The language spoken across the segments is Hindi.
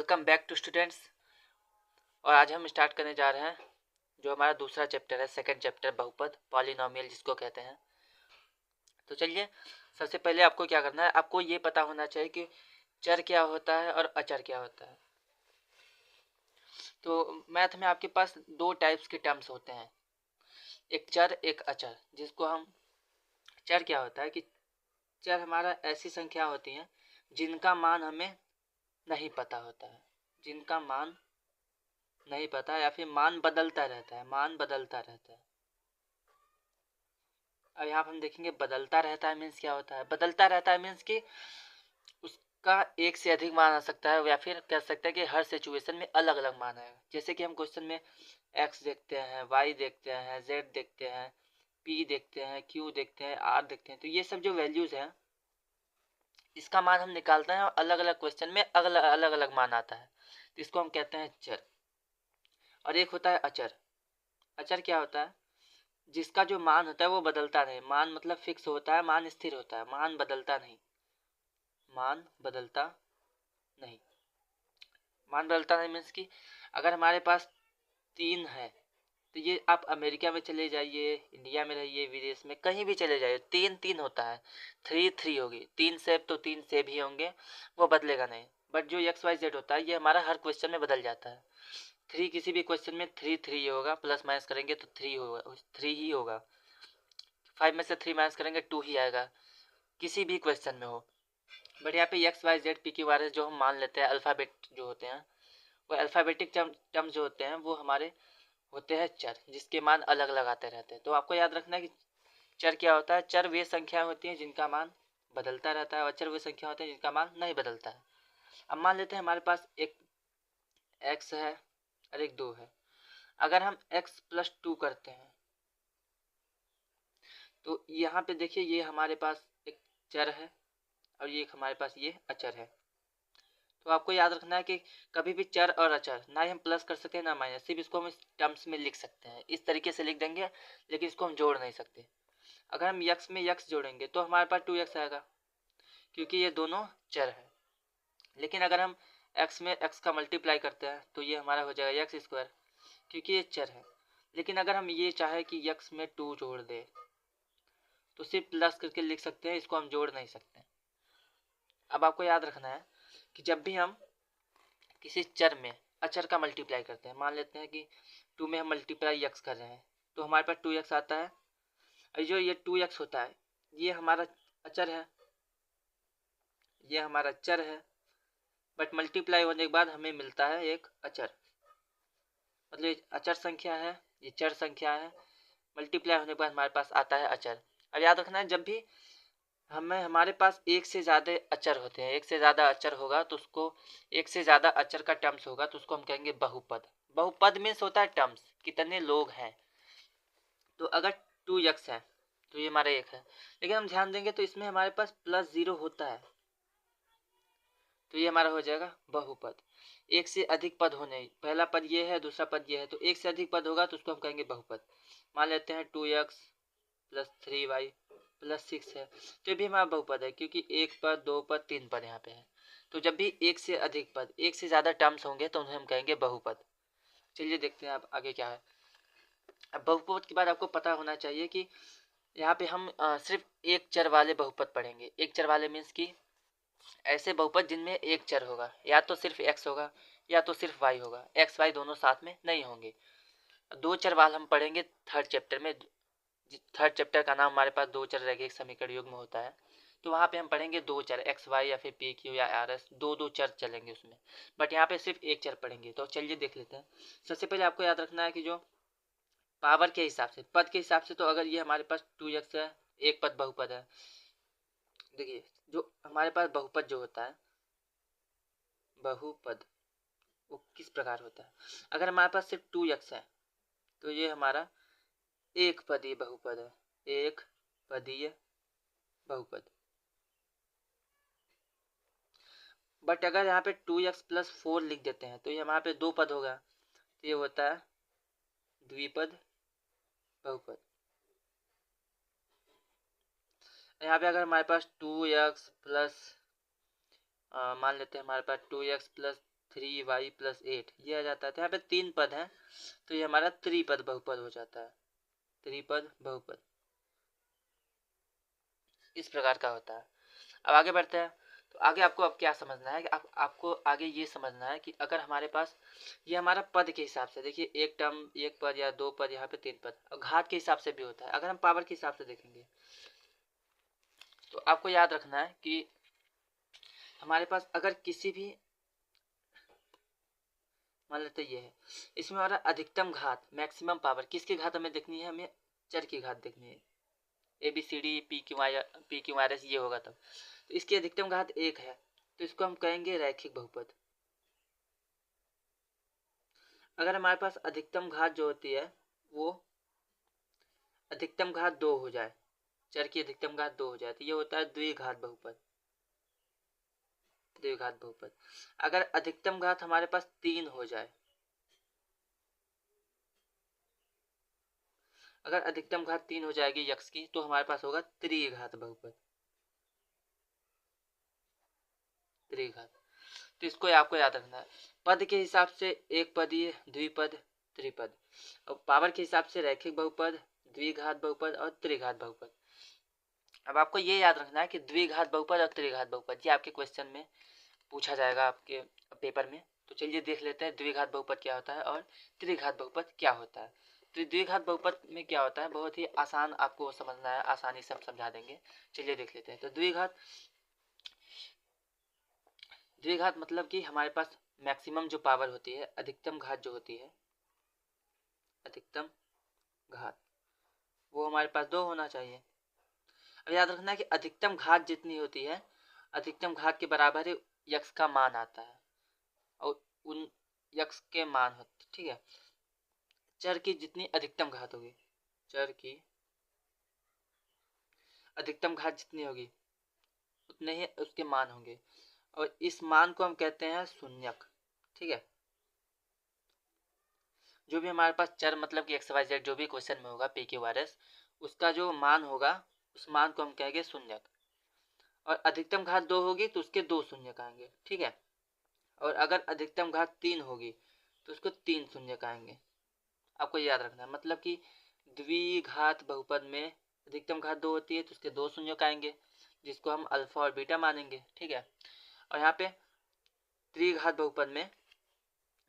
Welcome back to students. और आज हम स्टार्ट करने जा रहे हैं जो हमारा दूसरा चैप्टर है, सेकंड चैप्टर, बहुपद, पॉलिनोमियल जिसको कहते हैं। तो चलिए, सबसे पहले आपको क्या करना है, आपको ये पता होना चाहिए कि चर क्या होता है और अचर क्या होता है। तो मैथ में आपके पास दो टाइप्स के टर्म्स होते हैं, एक चर एक अचर। जिसको हम चर क्या होता है कि चर हमारा ऐसी संख्या होती है जिनका मान हमें नहीं पता होता है, जिनका मान नहीं पता या फिर मान बदलता रहता है, मान बदलता रहता है। अब यहाँ पर हम देखेंगे बदलता रहता है मीन्स क्या होता है। बदलता रहता है मीन्स कि उसका एक से अधिक मान आ सकता है, या फिर कह सकते हैं कि हर सिचुएशन में अलग अलग मान है। जैसे कि हम क्वेश्चन में x देखते हैं, y देखते हैं, z देखते हैं, p देखते हैं, q देखते हैं, r देखते हैं। तो ये सब जो वैल्यूज हैं इसका मान हम निकालते हैं और अलग अलग क्वेश्चन में अलग अलग मान आता है, तो इसको हम कहते हैं चर। और एक होता है अचर। अचर क्या होता है, जिसका जो मान होता है वो बदलता नहीं। मान मतलब फिक्स होता है, मान स्थिर होता है, मान बदलता नहीं, मान बदलता नहीं। मान बदलता नहीं मीन्स कि अगर हमारे पास 3 है तो ये आप अमेरिका में चले जाइए, इंडिया में रहिए, विदेश में कहीं भी चले जाइए, 3 होता है, 3 होगी। 3 सेब तो 3 सेब ही होंगे, वो बदलेगा नहीं। बट जो XYZ होता है ये हमारा हर क्वेश्चन में बदल जाता है। 3 किसी भी क्वेश्चन में 3 होगा, प्लस माइनस करेंगे तो 3 होगा, 3 ही होगा। 5 में से 3 माइनस करेंगे 2 ही आएगा, किसी भी क्वेश्चन में हो। बट यहाँ पे XYZ PQRS जो हम मान लेते हैं अल्फ़ाबेट जो होते हैं, वो अल्फ़ाबेटिक टर्म जो होते हैं वो हमारे होते हैं चर, जिसके मान अलग अलग आते रहते हैं। तो आपको याद रखना है कि चर क्या होता है। चर वे संख्या होती हैं जिनका मान बदलता रहता है, और अचर वे संख्या होते हैं जिनका मान नहीं बदलता है। अब मान लेते हैं हमारे पास एक x है और एक 2 है। अगर हम x + 2 करते हैं तो यहाँ पे देखिए ये हमारे पास एक चर है और ये हमारे पास ये अचर है। तो आपको याद रखना है कि कभी भी चर और अचर ना ही हम प्लस कर सकते हैं ना माइनस, सिर्फ इसको हम इस टर्म्स में लिख सकते हैं, इस तरीके से लिख देंगे, लेकिन इसको हम जोड़ नहीं सकते। अगर हम x में x जोड़ेंगे तो हमारे पास 2x आएगा, क्योंकि ये दोनों चर है। लेकिन अगर हम x में x का मल्टीप्लाई करते हैं तो ये हमारा हो जाएगा x², क्योंकि ये चर है। लेकिन अगर हम ये चाहे कि x में 2 जोड़ दे तो सिर्फ प्लस करके लिख सकते हैं, इसको हम जोड़ नहीं सकते। अब आपको याद रखना है कि जब भी हम किसी चर में अचर का मल्टीप्लाई करते हैं, मान लेते हैं कि 2 में हम मल्टीप्लाई x कर रहे हैं तो हमारे पास 2x आता है, और जो ये 2x होता है ये हमारा अचर है, ये हमारा चर है। बट मल्टीप्लाई होने के बाद हमें मिलता है एक अचर, मतलब ये अचर संख्या है, ये चर संख्या है। मल्टीप्लाई होने के बाद हमारे पास आता है अचर। अब याद रखना है जब भी हमारे पास एक से ज़्यादा अचर होते हैं, एक से ज़्यादा अचर होगा तो उसको, एक से ज़्यादा अचर का टर्म्स होगा तो उसको हम कहेंगे बहुपद। बहुपद मीन्स होता है टर्म्स, कितने लोग हैं। तो अगर 2x है तो ये हमारा एक है, लेकिन हम ध्यान देंगे तो इसमें हमारे पास +0 होता है, तो ये हमारा हो जाएगा बहुपद। एक से अधिक पद होने, पहला पद ये है, दूसरा पद ये है, तो एक से अधिक पद होगा तो उसको हम कहेंगे बहुपद। मान लेते हैं 2x + 3y + 6 है, तो ये भी हमारा बहुपद है, क्योंकि एक पद, दो पद, 3 पद यहाँ पे है। तो जब भी एक से अधिक पद, एक से ज़्यादा टर्म्स होंगे तो उन्हें हम कहेंगे बहुपद। चलिए देखते हैं अब आगे क्या है। अब बहुपद के बाद आपको पता होना चाहिए कि यहाँ पे हम सिर्फ एक चर वाले बहुपद पढ़ेंगे। एक चर वाले मीन्स कि ऐसे बहुपद जिनमें एक चर होगा, या तो सिर्फ x होगा या तो सिर्फ y होगा, x y दोनों साथ में नहीं होंगे। दो चर वाले हम पढ़ेंगे थर्ड चैप्टर में। थर्ड चैप्टर का नाम हमारे पास दो चर रैखिक समीकरण युग्म होता है, तो वहाँ पे हम पढ़ेंगे दो चर x y या फिर p q या r s, दो चर चलेंगे उसमें। बट यहाँ पे सिर्फ एक चर पढ़ेंगे। तो चलिए देख लेते हैं। सबसे पहले आपको याद रखना है कि जो पावर के हिसाब से, पद के हिसाब से, तो अगर ये हमारे पास 2x है, एक पद बहुपद है। देखिए जो हमारे पास बहुपद जो होता है, बहुपद वो किस प्रकार होता है। अगर हमारे पास सिर्फ 2x है तो ये हमारा एक पदीय बहुपद है, एक पदीय बहुपद। बट अगर यहाँ पे 2x + 4 लिख देते हैं तो ये हमारे पे दो पद होगा, तो ये होता है द्विपद बहुपद। यहाँ पे अगर हमारे पास 2x + मान लेते हैं हमारे पास 2x + 3y प्लस 8 ये आ जाता है। तो यहाँ पे 3 पद हैं, तो ये हमारा त्रिपद बहुपद हो जाता है, त्रिपद बहुपद इस प्रकार का होता है। अब आगे बढ़ते हैं। तो आगे आपको अब क्या समझना है कि आपको आगे ये समझना है कि अगर हमारे पास ये हमारा पद के हिसाब से, देखिए एक टर्म, एक पद या दो पद, यहाँ पे 3 पद, और घात के हिसाब से भी होता है। अगर हम पावर के हिसाब से देखेंगे तो आपको याद रखना है कि हमारे पास अगर किसी भी, मान लेते ये है, इसमें हमारा अधिकतम घात, मैक्सिमम पावर किसकी घात हमें देखनी है, हमें चर की घात देखनी है। ABCD PQRS ये होगा तब। तो इसकी अधिकतम घात 1 है, तो इसको हम कहेंगे रैखिक बहुपद। अगर हमारे पास अधिकतम घात जो होती है वो अधिकतम घात 2 हो जाए, चर की अधिकतम घात 2 हो जाए, तो ये होता है द्विघात बहुपद, द्विघात बहुपद। अगर अधिकतम घात हमारे पास 3 हो जाए, अगर अधिकतम घात 3 हो जाएगी यक्ष की, तो हमारे पास होगा त्रिघात बहुपद, त्रिघात। तो इसको आपको याद रखना है। पद के हिसाब से एक पदीय, द्विपद, त्रिपद, और पावर के हिसाब से रैखिक बहुपद, द्विघात बहुपद और त्रिघात बहुपद। अब आपको ये याद रखना है कि द्विघात बहुपद और त्रिघात बहुपद ये आपके क्वेश्चन में पूछा जाएगा आपके पेपर में। तो चलिए देख लेते हैं द्विघात बहुपद क्या होता है और त्रिघात बहुपद क्या होता है। तो द्विघात बहुपद में क्या होता है, बहुत ही आसान आपको समझना है, आसानी से हम समझा देंगे। चलिए देख लेते हैं। तो द्विघात मतलब कि हमारे पास मैक्सिमम जो पावर होती है, अधिकतम घात जो होती है, अधिकतम घात वो हमारे पास 2 होना चाहिए। अब याद रखना है कि अधिकतम घात जितनी होती है, अधिकतम घात के बराबर ही यक्ष का मान आता है, और उन यक्ष के मान होते, ठीक है। चर की जितनी अधिकतम घात होगी, चर की अधिकतम घात जितनी होगी उतने ही उसके मान होंगे, और इस मान को हम कहते हैं शून्यक, ठीक है। जो भी हमारे पास चर मतलब कि XYZ जो भी क्वेश्चन में होगा PQRS, उसका जो मान होगा उस मान को हम कहेंगे शून्यक। और अधिकतम घात 2 होगी तो उसके 2 शून्यक आएंगे, ठीक है। और अगर अधिकतम घात 3 होगी तो उसको 3 शून्यक आएंगे। आपको याद रखना है, मतलब कि द्विघात बहुपद में अधिकतम घात 2 होती है तो उसके 2 शून्यक आएंगे, जिसको हम अल्फा और बीटा मानेंगे, ठीक है। और यहाँ पे त्रिघात बहुपद में,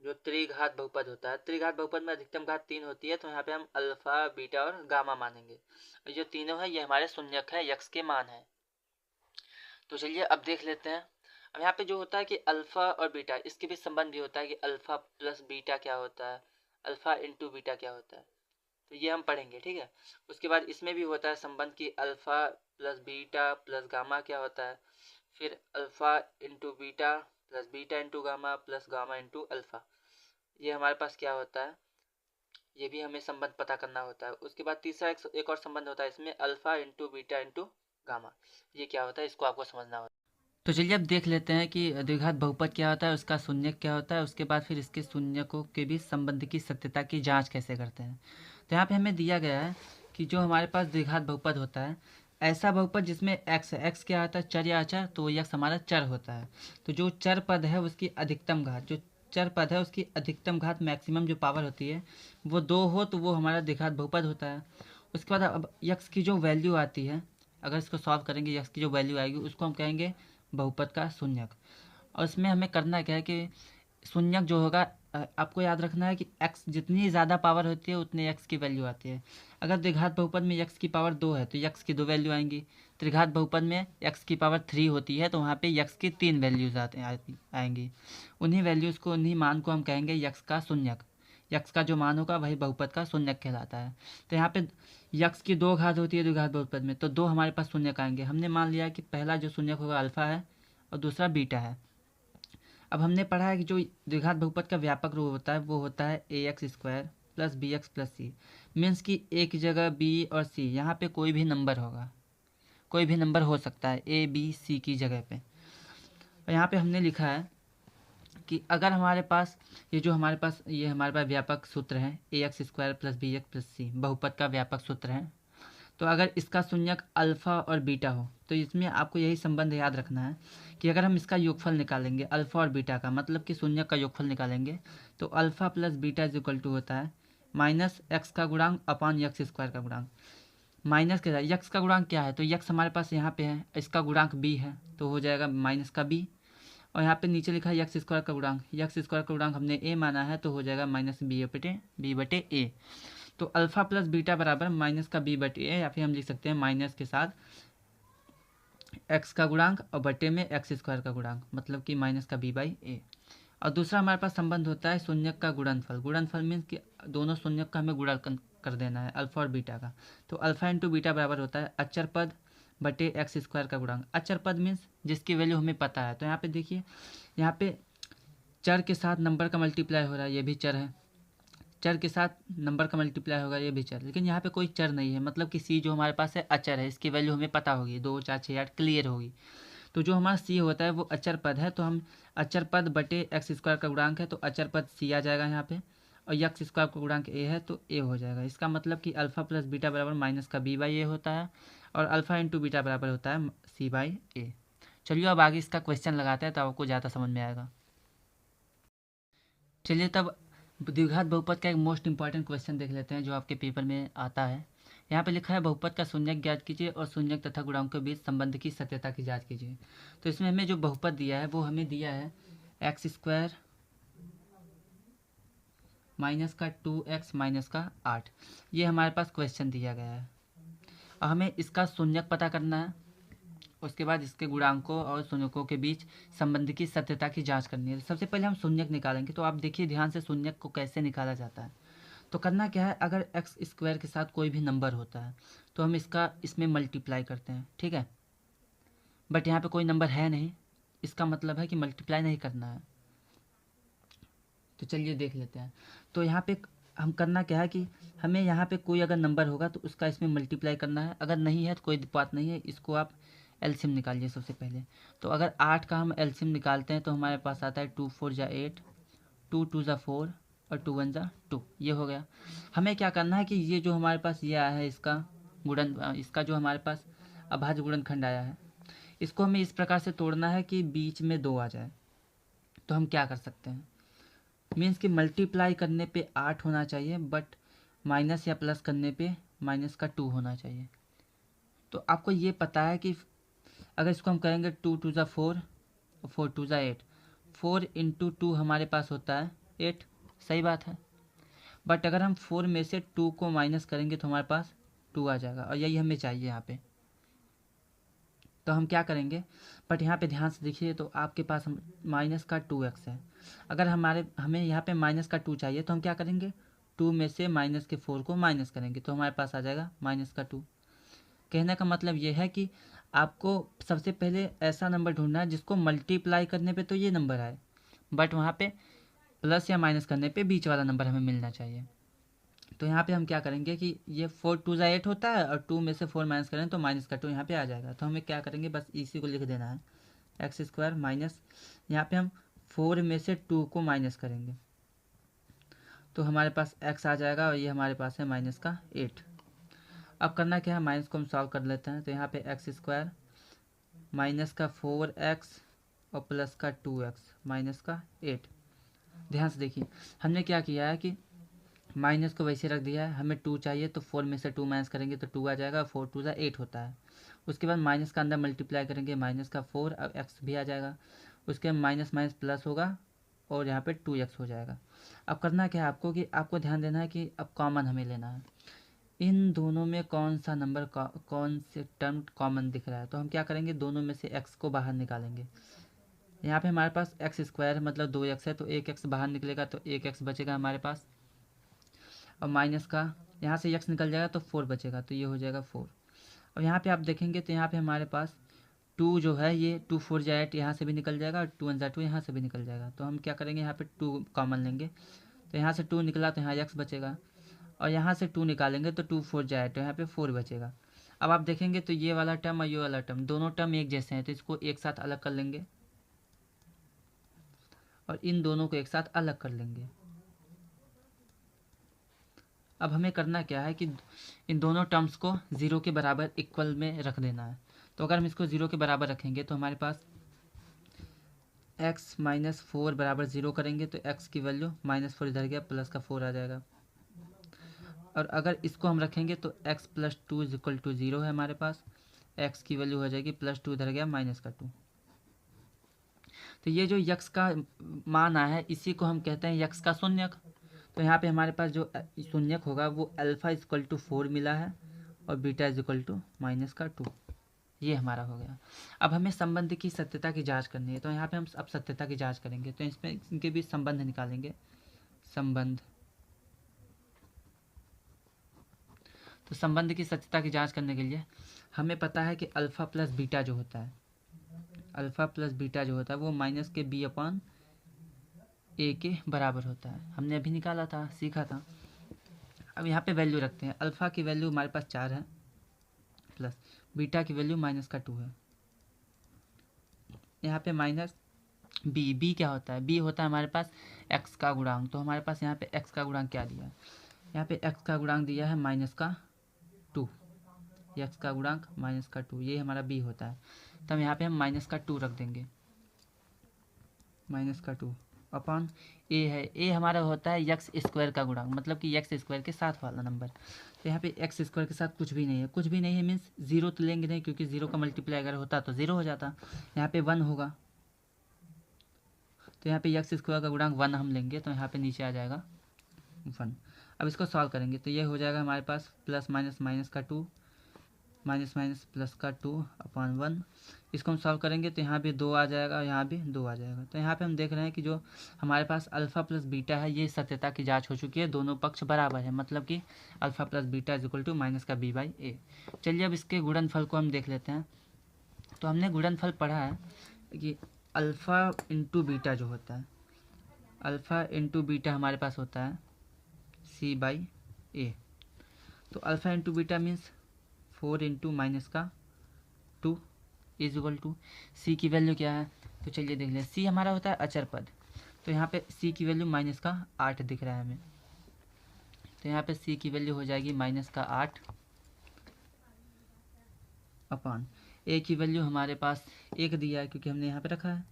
जो त्रिघात बहुपद होता है, त्रिघात बहुपद में अधिकतम घात 3 होती है, तो यहाँ पे हम अल्फा, बीटा और गामा मानेंगे। और जो तीनों है ये हमारे शून्यक है, यक्ष के मान है। तो चलिए अब देख लेते हैं। अब यहाँ पे जो होता है कि अल्फा और बीटा, इसके भी संबंध भी होता है कि अल्फा प्लस बीटा क्या होता है, अल्फा इंटू बीटा क्या होता है, तो ये हम पढ़ेंगे, ठीक है। उसके बाद इसमें भी होता है संबंध कि alpha plus beta plus gamma क्या होता है, फिर alpha into beta plus beta into gamma plus gamma into alpha, ये हमारे पास क्या होता है, ये भी हमें संबंध पता करना होता है। उसके बाद तीसरा एक और संबंध होता है इसमें, alpha into beta into gamma, ये क्या होता है, इसको आपको समझना होता है। तो चलिए अब देख लेते हैं कि द्विघात बहुपद क्या होता है, उसका शून्यक क्या होता है, उसके बाद फिर इसके शून्यकों के बीच संबंध की सत्यता की जांच कैसे करते हैं। तो यहाँ पे हमें दिया गया है कि जो हमारे पास द्विघात बहुपद होता है, ऐसा बहुपद जिसमें x है, x क्या आता है, चर या अचर, तो यक्ष हमारा चर होता है। तो जो चर पद है उसकी अधिकतम घात, जो चर पद है उसकी अधिकतम घात मैक्सिमम जो पावर होती है वो 2 हो तो वो हमारा द्विघात बहुपद होता है। उसके बाद अब यक्ष की जो वैल्यू आती है, अगर इसको सॉल्व करेंगे यक्ष की जो वैल्यू आएगी उसको हम कहेंगे बहुपद का शून्यक। और इसमें हमें करना क्या है कि शून्यक जो होगा, आपको याद रखना है कि x जितनी ज़्यादा पावर होती है उतने x की वैल्यू आती है। अगर द्विघात बहुपद में x की पावर 2 है तो x की 2 वैल्यू आएंगी। त्रिघात बहुपद में x की पावर 3 होती है तो वहाँ पे x की 3 वैल्यूज आएंगी। उन्हीं वैल्यूज़ को, उन्हीं मान को हम कहेंगे यक्ष का शून्यक। यक्ष का जो मान होगा वही बहुपद का शून्यक कहलाता है। तो यहाँ पे यक्ष की 2 घात होती है द्विघात बहुपद में, तो 2 हमारे पास शून्यक आएंगे। हमने मान लिया कि पहला जो शून्यक होगा अल्फा है और दूसरा बीटा है। अब हमने पढ़ा है कि जो द्विघात बहुपद का व्यापक रूप होता है वो होता है ax² plus bx plus c। Means कि एक जगह b और c, यहाँ पे कोई भी नंबर होगा, कोई भी नंबर हो सकता है a b c की जगह पे। और यहाँ पे हमने लिखा है कि अगर हमारे पास ये हमारे पास व्यापक सूत्र है ax² plus bx plus c, बहुपद का व्यापक सूत्र है। तो अगर इसका शून्यक अल्फ़ा और बीटा हो तो इसमें आपको यही संबंध याद रखना है कि अगर हम इसका योगफल निकालेंगे अल्फ़ा और बीटा का, मतलब कि शून्यक का योगफल निकालेंगे, तो alpha plus beta is equal to होता है माइनस एक्स का गुणांक अपान यक्स स्क्वायर का गुणांक। माइनस के साथ यक्स का गुणांक क्या है, तो यक्स हमारे पास यहाँ पे है, इसका गुणांक बी है तो हो जाएगा माइनस का बी, और यहाँ पे नीचे लिखा है यक्स स्क्वायर का गुणांक, यक्स स्क्वायर का गुणांक हमने ए माना है तो हो जाएगा माइनस बी बटे ए। तो अल्फ़ा प्लस बीटा बराबर माइनस का बी बटे ए, या फिर हम लिख सकते हैं माइनस के साथ एक्स का गुणांक और बटे में एक्स स्क्वायर का गुणांक, मतलब कि माइनस का बी बाई ए। और दूसरा हमारे पास संबंध होता है शून्यक का गुणनफल। गुणनफल मीन्स कि दोनों शून्यक का हमें गुणा कर देना है अल्फ़ा और बीटा का। तो अल्फ़ा इंटू बीटा बराबर होता है अचर पद बटे एक्स स्क्वायर का गुणांक। अचर पद मीन्स जिसकी वैल्यू हमें पता है। तो यहाँ पे देखिए, यहाँ पे चर के साथ नंबर का मल्टीप्लाई हो रहा है, ये भी चर है, चर के साथ नंबर का मल्टीप्लाई होगा, ये भी चर, लेकिन यहाँ पे कोई चर नहीं है, मतलब कि सी जो हमारे पास है अचर है, इसकी वैल्यू हमें पता होगी, 2 4 6 8 क्लियर होगी। तो जो हमारा सी होता है वो अचर पद है, तो हम अचर पद बटे एक्स स्क्वायर का गुणांक है तो अचर पद सी आ जाएगा यहाँ पे, और यक्स स्क्वायर का गुणांक ए है तो ए हो जाएगा। इसका मतलब कि अल्फ़ा प्लस बीटा बराबर माइनस का बी बाई ए होता है, और अल्फ़ा इंटू बीटा बराबर होता है सी बाई ए। चलिए अब आगे इसका क्वेश्चन लगाते हैं तो आपको ज़्यादा समझ में आएगा। चलिए तब द्विघात बहुपद का एक मोस्ट इंपॉर्टेंट क्वेश्चन देख लेते हैं जो आपके पेपर में आता है। यहाँ पे लिखा है बहुपद का शून्यक ज्ञात कीजिए और शून्यक तथा गुणांक के बीच संबंध की सत्यता की जांच कीजिए। तो इसमें हमें जो बहुपद दिया है वो हमें दिया है एक्स स्क्वायर माइनस का 2x माइनस का 8, ये हमारे पास क्वेश्चन दिया गया है। और हमें इसका शून्यक पता करना है, उसके बाद इसके गुणांकों और शून्यकों के बीच संबंध की सत्यता की जांच करनी है। सबसे पहले हम शून्यक निकालेंगे, तो आप देखिए ध्यान से शून्यक को कैसे निकाला जाता है। तो करना क्या है, अगर एक्स स्क्वायर के साथ कोई भी नंबर होता है तो हम इसमें मल्टीप्लाई करते हैं, ठीक है। बट यहाँ पे कोई नंबर है नहीं, इसका मतलब है कि मल्टीप्लाई नहीं करना है। तो चलिए देख लेते हैं। तो यहाँ पे हम करना क्या है कि हमें यहाँ पे कोई अगर नंबर होगा तो उसका इसमें मल्टीप्लाई करना है, अगर नहीं है तो कोई बात नहीं है, इसको आप एलसीएम निकालिए सबसे पहले। तो अगर 8 का हम एलसीएम निकालते हैं तो हमारे पास आता है 2 4 जा 8, 2 2 जा 4 और 2 1 जा 2, ये हो गया। हमें क्या करना है कि ये जो हमारे पास ये आया है इसका जो हमारे पास अभाज्य गुणनखंड आया है, इसको हमें इस प्रकार से तोड़ना है कि बीच में 2 आ जाए। तो हम क्या कर सकते हैं, मीन्स कि मल्टीप्लाई करने पे 8 होना चाहिए, बट माइनस या प्लस करने पे माइनस का 2 होना चाहिए। तो आपको ये पता है कि अगर इसको हम करेंगे 2 2 जा 4 और 4 2 जा 8, 4 इंटू 2 हमारे पास होता है 8, सही बात है। बट अगर हम 4 में से 2 को माइनस करेंगे तो हमारे पास 2 आ जाएगा, और यही हमें चाहिए यहाँ पे। तो हम क्या करेंगे, बट यहाँ पे ध्यान से देखिए, तो आपके पास माइनस का 2x है। अगर हमें यहाँ पे माइनस का 2 चाहिए तो हम क्या करेंगे, 2 में से माइनस के 4 को माइनस करेंगे तो हमारे पास आ जाएगा माइनस का 2। कहने का मतलब ये है कि आपको सबसे पहले ऐसा नंबर ढूंढना है जिसको मल्टीप्लाई करने पे तो ये नंबर आए, बट वहाँ पे प्लस या माइनस करने पे बीच वाला नंबर हमें मिलना चाहिए। तो यहाँ पे हम क्या करेंगे कि ये 4 2 जा 8 होता है, और 2 में से 4 माइनस करें तो माइनस का 2 यहाँ पे आ जाएगा। तो हमें क्या करेंगे, बस इसी को लिख देना है, एक्स स्क्वायर माइनस, यहाँ पे हम 4 में से 2 को माइनस करेंगे तो हमारे पास x आ जाएगा, और ये हमारे पास है माइनस का 8। अब करना क्या है, माइनस को हम सॉल्व कर लेते हैं। तो यहाँ पे एक्स स्क्वायर माइनस का 4x और प्लस का 2x माइनस का 8। ध्यान से देखिए, हमने क्या किया है कि माइनस को वैसे रख दिया है, हमें 2 चाहिए तो 4 में से 2 माइनस करेंगे तो 2 आ जाएगा, 4 2 जा 8 होता है। उसके बाद माइनस का अंदर मल्टीप्लाई करेंगे, माइनस का 4, अब x भी आ जाएगा, उसके बाद माइनस माइनस प्लस होगा और यहाँ पे 2x हो जाएगा। अब करना क्या है आपको कि आपको ध्यान देना है कि अब कॉमन हमें लेना है, इन दोनों में कौन सा नंबर कौन से टर्म कॉमन दिख रहा है। तो हम क्या करेंगे, दोनों में से x को बाहर निकालेंगे। यहाँ पे हमारे पास एक्स स्क्वायर मतलब 2x है, तो 1x बाहर निकलेगा तो 1x बचेगा हमारे पास, और माइनस का यहाँ से x निकल जाएगा तो 4 बचेगा, तो ये हो जाएगा 4। और यहाँ पे आप देखेंगे तो यहाँ पे हमारे पास 2 जो है ये 2 4 जा 8 यहाँ से भी निकल जाएगा, और 2 1 जा 2 यहाँ से भी निकल जाएगा। तो हम क्या करेंगे, यहाँ पे 2 कॉमन लेंगे, तो यहाँ से 2 निकला तो यहाँ x बचेगा, और यहाँ से 2 निकालेंगे तो 2 4 जा 8 तो यहाँ पे 4 बचेगा। अब आप देखेंगे तो ये वाला टर्म और ये वाला टर्म दोनों टर्म एक जैसे हैं, तो इसको एक साथ अलग कर लेंगे और इन दोनों को एक साथ अलग कर लेंगे। अब हमें करना क्या है कि इन दोनों टर्म्स को 0 के बराबर इक्वल में रख देना है। तो अगर हम इसको 0 के बराबर रखेंगे तो हमारे पास x माइनस 4 बराबर 0 करेंगे तो x की वैल्यू -4 इधर गया, प्लस का 4 आ जाएगा। और अगर इसको हम रखेंगे तो x plus 2 is equal to 0 है हमारे पास, x की वैल्यू हो जाएगी +2 इधर गया -2। तो ये जो यक्स का मान आया है इसी को हम कहते हैं यक्स का शून्यक। तो यहाँ पे हमारे पास जो शून्यक होगा वो अल्फ़ा इज इक्वल टू 4 मिला है और बीटा इज इक्वल टू -2। ये हमारा हो गया। अब हमें संबंध की सत्यता की जांच करनी है, तो यहाँ पे हम अब सत्यता की जांच करेंगे। तो इसमें इनके बीच संबंध निकालेंगे। संबंध, तो संबंध की सत्यता की जांच करने के लिए हमें पता है कि अल्फ़ा प्लस बीटा जो होता है, अल्फ़ा प्लस बीटा जो होता है वो माइनस के b अपॉन ए के बराबर होता है। हमने अभी निकाला था, सीखा था। अब यहाँ पे वैल्यू रखते हैं। अल्फ़ा की वैल्यू हमारे पास 4 है, प्लस बीटा की वैल्यू -2 है। यहाँ पे माइनस बी क्या होता है? बी होता है हमारे पास एक्स का गुणांक। तो हमारे पास यहाँ पे एक्स का गुणांक क्या दिया है? यहाँ पे एक्स का गुणांक दिया है -2, एक्स का गुणांक -2, ये हमारा बी होता है। तो हम यहाँ पे हम -2 रख देंगे, -2 अपॉन ए है। ए हमारा होता है एक्स स्क्वायर का गुणांक, मतलब कि एक्स स्क्वायर के साथ वाला नंबर। तो यहाँ पे एक्स स्क्वायर के साथ कुछ भी नहीं है, कुछ भी नहीं है मीन्स 0 तो लेंगे नहीं, क्योंकि 0 का मल्टीप्लाई अगर होता तो 0 हो जाता। यहाँ पे 1 होगा, तो यहाँ पे एक्स स्क्वायर का गुणांक 1 हम लेंगे, तो यहाँ पे नीचे आ जाएगा 1। अब इसको सॉल्व करेंगे तो ये हो जाएगा हमारे पास प्लस माइनस माइनस का 2, माइनस माइनस प्लस का 2 अपॉन 1। इसको हम सॉल्व करेंगे तो यहाँ भी 2 आ जाएगा, यहाँ भी 2 आ जाएगा। तो यहाँ पे हम देख रहे हैं कि जो हमारे पास अल्फ़ा प्लस बीटा है ये सत्यता की जांच हो चुकी है, दोनों पक्ष बराबर है, मतलब कि alpha plus beta is equal to minus का b बाई ए। चलिए अब इसके गुणनफल को हम देख लेते हैं। तो हमने गुणनफल पढ़ा है कि अल्फ़ा इंटू बीटा जो होता है, अल्फ़ा इंटू बीटा हमारे पास होता है c बाई ए। तो alpha into beta means 4 into -2 is equal to C की वैल्यू क्या है? तो चलिए देख लें। सी हमारा होता है अचर पद, तो यहाँ पे सी की वैल्यू -8 दिख रहा है हमें। तो यहाँ पे सी की वैल्यू हो जाएगी -8 अपॉन ए की वैल्यू हमारे पास 1 दिया है क्योंकि हमने यहाँ पे रखा है,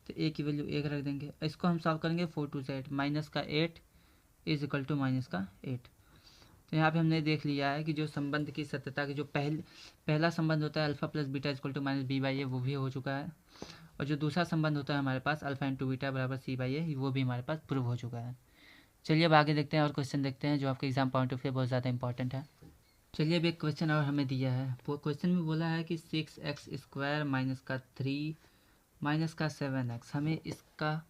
तो ए की वैल्यू 1 रख देंगे। इसको हम सॉल्व करेंगे 4 2 से 8, -8 इज इक्वल टू -8। तो यहाँ पे हमने देख लिया है कि जो संबंध की सत्यता की जो पहला संबंध होता है alpha plus beta equal to -b by A, वो भी हो चुका है। और जो दूसरा संबंध होता है हमारे पास अल्फ़ा इंटू बीटा बराबर c बाई ए, वो भी हमारे पास प्रूव हो चुका है। चलिए अब आगे देखते हैं और क्वेश्चन देखते हैं जो आपके एग्जाम पॉइंट ऑफ व्यू बहुत ज़्यादा इंपॉर्टेंट है। चलिए अब एक क्वेश्चन और हमें दिया है। क्वेश्चन में बोला है कि 6x² माइनस का 3 माइनस का 7x, हमें इसका